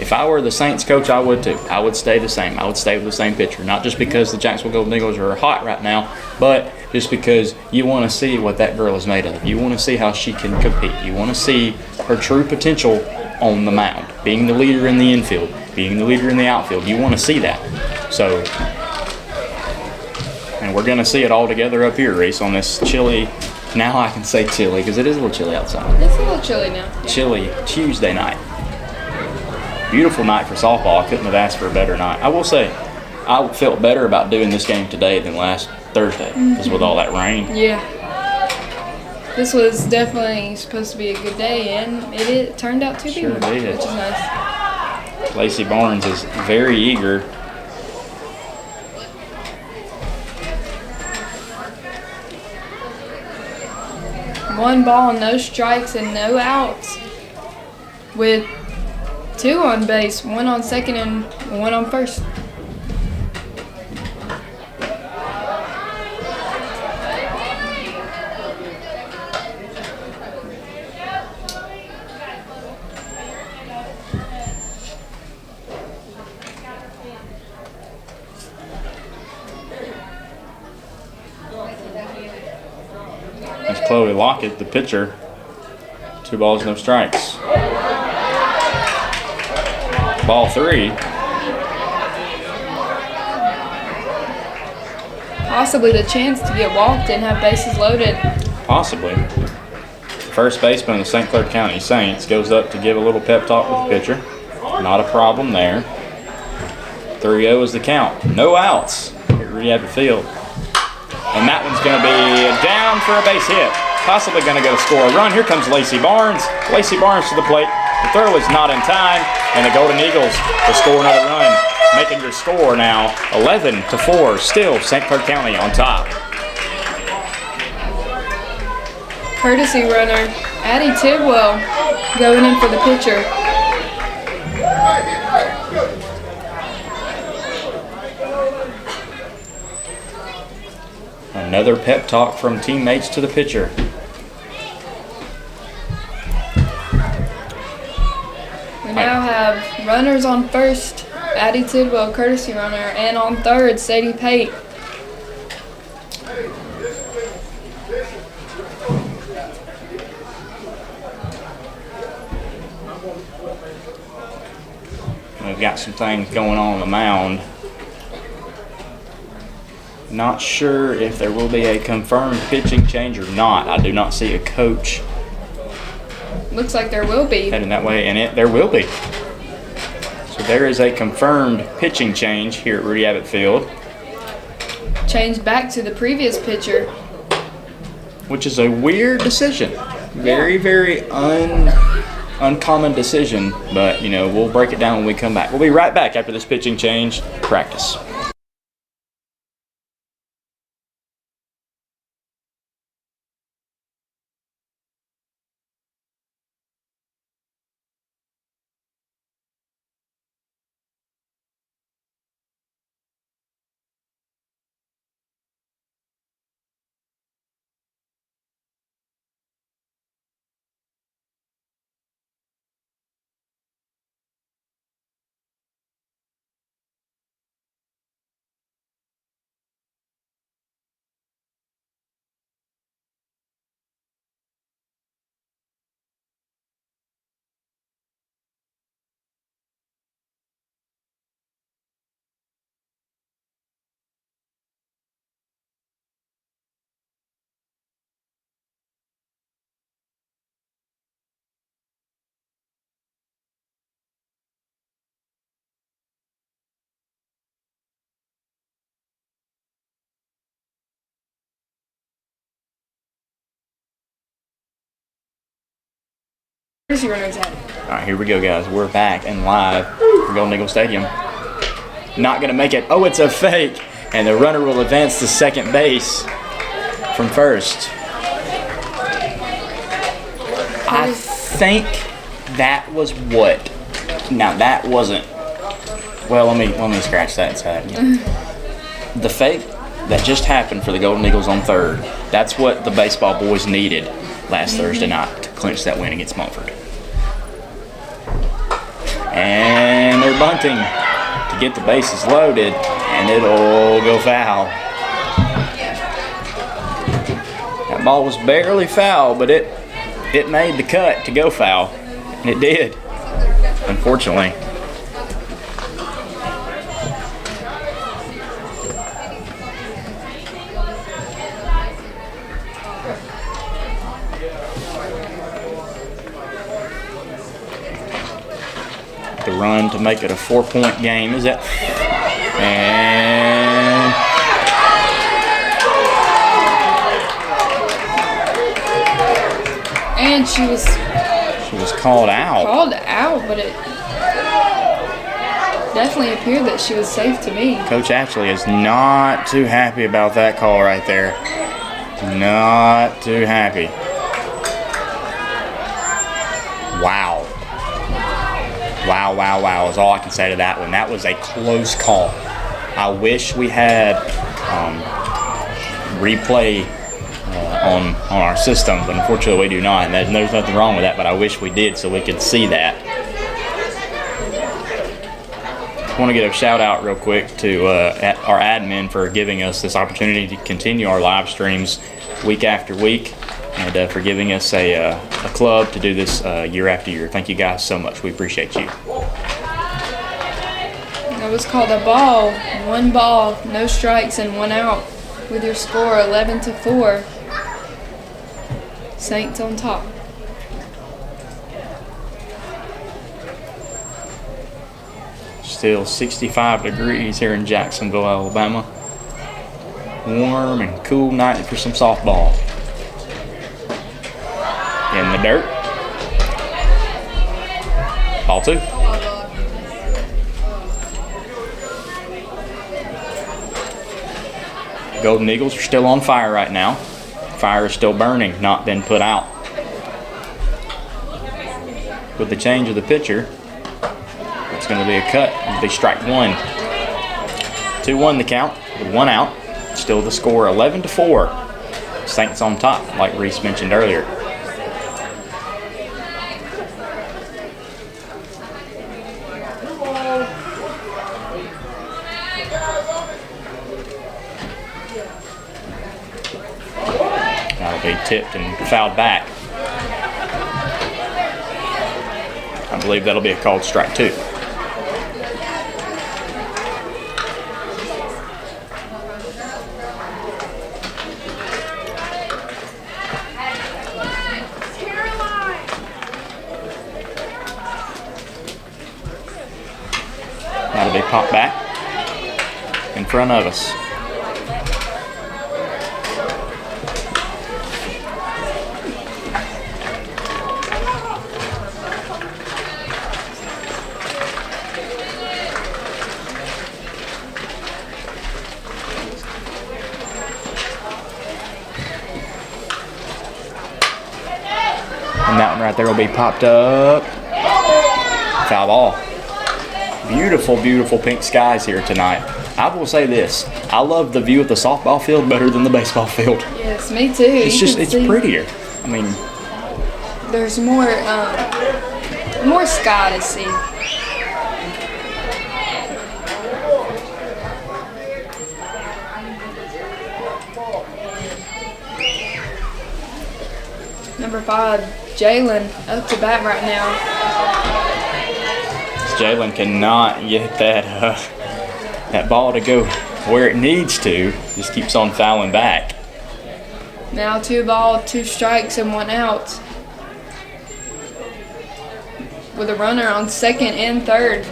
If I were the Saints coach, I would too. I would stay the same. I would stay with the same pitcher. Not just because the Jacksonville Golden Eagles are hot right now, but just because you want to see what that girl is made of. You want to see how she can compete. You want to see her true potential on the mound, being the leader in the infield, being the leader in the outfield. You want to see that. So, and we're going to see it all together up here, Reese, on this chilly, now I can say chilly because it is a little chilly outside. It's a little chilly now. Yeah. Chilly Tuesday night. Beautiful night for softball. I couldn't have asked for a better night. I will say, I felt better about doing this game today than last Thursday because with all that rain. Yeah. This was definitely supposed to be a good day, and it turned out to be Sure one, did. which is nice. Lacey Barnes is very eager. One ball, no strikes, and no outs. With 2 on base, 1 on second and 1 on first. That's Chloe Lockett, the pitcher. 2 balls, no strikes. Ball 3. Possibly the chance to get walked and have bases loaded. Possibly. First baseman of the St. Clair County Saints goes up to give a little pep talk with the pitcher. Not a problem there. 3-0 is the count. No outs here at Rudy Abbott Field. And that one's going to be down for a base hit. Possibly going to go score a run. Here comes Lacey Barnes. Lacey Barnes to the plate. The throw is not in time, and the Golden Eagles will score another run, making your score now 11-4. Still St. Clair County on top. Courtesy runner, Addie Tidwell, going in for the pitcher. Another pep talk from teammates to the pitcher. We now have runners on first, Addie Tidwell, courtesy runner, and on third, Sadie Pate. We've got some things going on the mound. Not sure if there will be a confirmed pitching change or not. I do not see a coach Looks like there will be. heading that way, and there will be. So there is a confirmed pitching change here at Rudy Abbott Field, Changed back to the previous pitcher. which is a weird decision. Very, very uncommon decision, but we'll break it down when we come back. We'll be right back after this pitching change practice. Courtesy runner's at. All right, here we go, guys. We're back and live for Golden Eagle Stadium. Not going to make it. Oh, it's a fake. And the runner will advance to second base from first. I think that was what? Now, that wasn't. Well, let me scratch that and say that again. The fake that just happened for the Golden Eagles on third, that's what the baseball boys needed last Thursday night to clinch that win against Montford. And they're bunting to get the bases loaded, and it'll go foul. That ball was barely foul, but it made the cut to go foul, and it did, unfortunately. The run to make it a 4-point game is that, And she was called out. But it definitely appeared that she was safe to me. Coach Ashley is not too happy about that call right there. Not too happy. Wow. Wow is all I can say to that one. That was a close call. I wish we had replay on our system, but unfortunately we do not, and there's nothing wrong with that, but I wish we did so we could see that. I want to give a shout out real quick to our admin for giving us this opportunity to continue our live streams week after week, and for giving us a club to do this year after year. Thank you guys so much. We appreciate you. That was called a ball. 1 ball, no strikes, and 1 out. With your score 11-4. Saints on top. Still 65 degrees here in Jacksonville, Alabama. Warm and cool night for some softball. In the dirt. Ball 2. Golden Eagles are still on fire right now. Fire is still burning, not been put out. With the change of the pitcher, it's going to be a cut. It'll be strike 1. 2-1 the count with 1 out. Still the score 11-4. Saints on top, like Reese mentioned earlier. That'll be tipped and fouled back. I believe that'll be a called strike 2. That'll be popped back in front of us. And that one right there will be popped up. Foul ball. Beautiful, beautiful pink skies here tonight. I will say this. I love the view of the softball field better than the baseball field. Yes, me too. It's just, it's prettier. I mean, there's more sky to see. Number 5, Jalen, up to bat right now. Jalen cannot get that ball to go where it needs to. Just keeps on fouling back. Now 2 balls, 2 strikes, and 1 out. With a runner on second and third.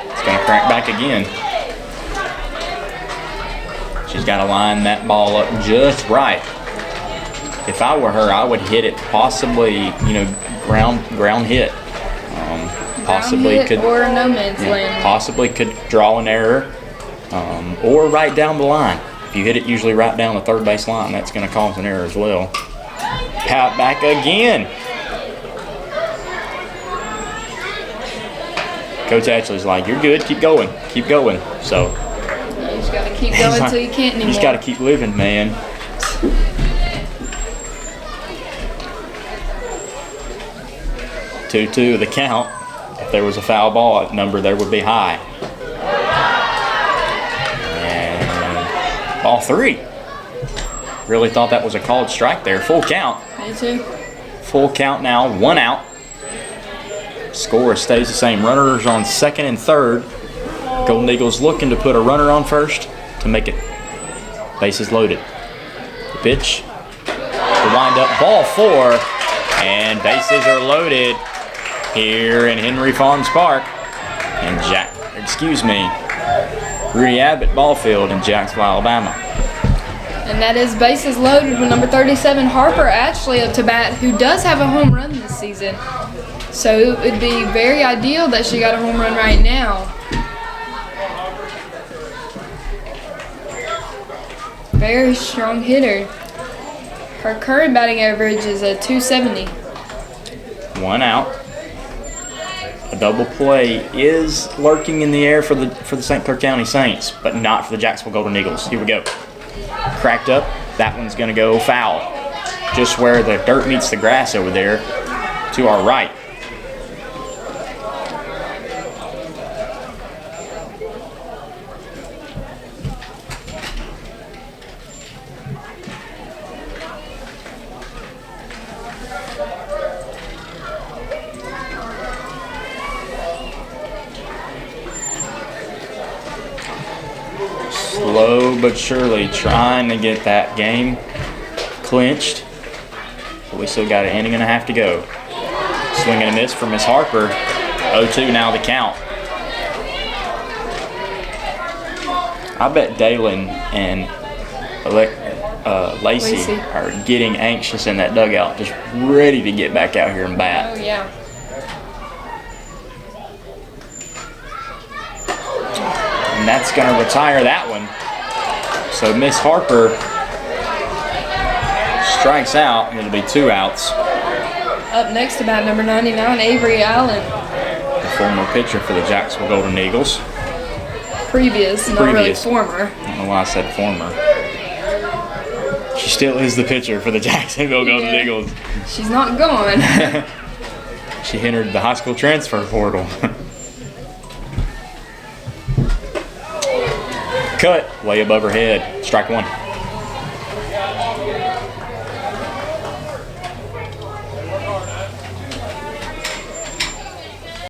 It's going to crank back again. She's got to line that ball up just right. If I were her, I would hit it possibly, ground hit. Possibly hit could or no man's land. Possibly could draw an error, or right down the line. If you hit it usually right down the third base line, that's going to cause an error as well. Pout back again. Coach Ashley's like, "You're good. Keep going. Keep going." So You just got to keep going until you can't anymore. you just got to keep living, man. 2-2 the count. If there was a foul ball number, there would be high. And ball 3. Really thought that was a called strike there. Full count. Me too. Full count now, 1 out. Score stays the same. Runners on second and third. Golden Eagles looking to put a runner on first to make it bases loaded. The pitch, the wind up, ball 4, and bases are loaded here in Henry Farms Park and Rudy Abbott Ball Field in Jacksonville, Alabama. And that is bases loaded with number 37, Harper Ashley, up to bat, who does have a home run this season. So it would be very ideal that she got a home run right now. Very strong hitter. Her current batting average is a .270. 1 out. A double play is lurking in the air for the St. Clair County Saints, but not for the Jacksonville Golden Eagles. Here we go. Cracked up. That one's going to go foul. Just where the dirt meets the grass over there to our right. Slow but surely trying to get that game clinched. But we still got an inning and a half to go. Swing and a miss for Miss Harper. 0-2 now the count. I bet Dalen and Lacey are getting anxious in that dugout, just ready to get back out here and bat. Oh, yeah. And that's going to retire that one. So Miss Harper strikes out, and it'll be 2 outs. Up next to bat, number 99, Avery Allen. The former pitcher for the Jacksonville Golden Eagles. Previous, not really former. I don't know why I said former. She still is the pitcher for the Jacksonville Golden Eagles. She's not gone. She entered the high school transfer portal. Cut way above her head. Strike 1.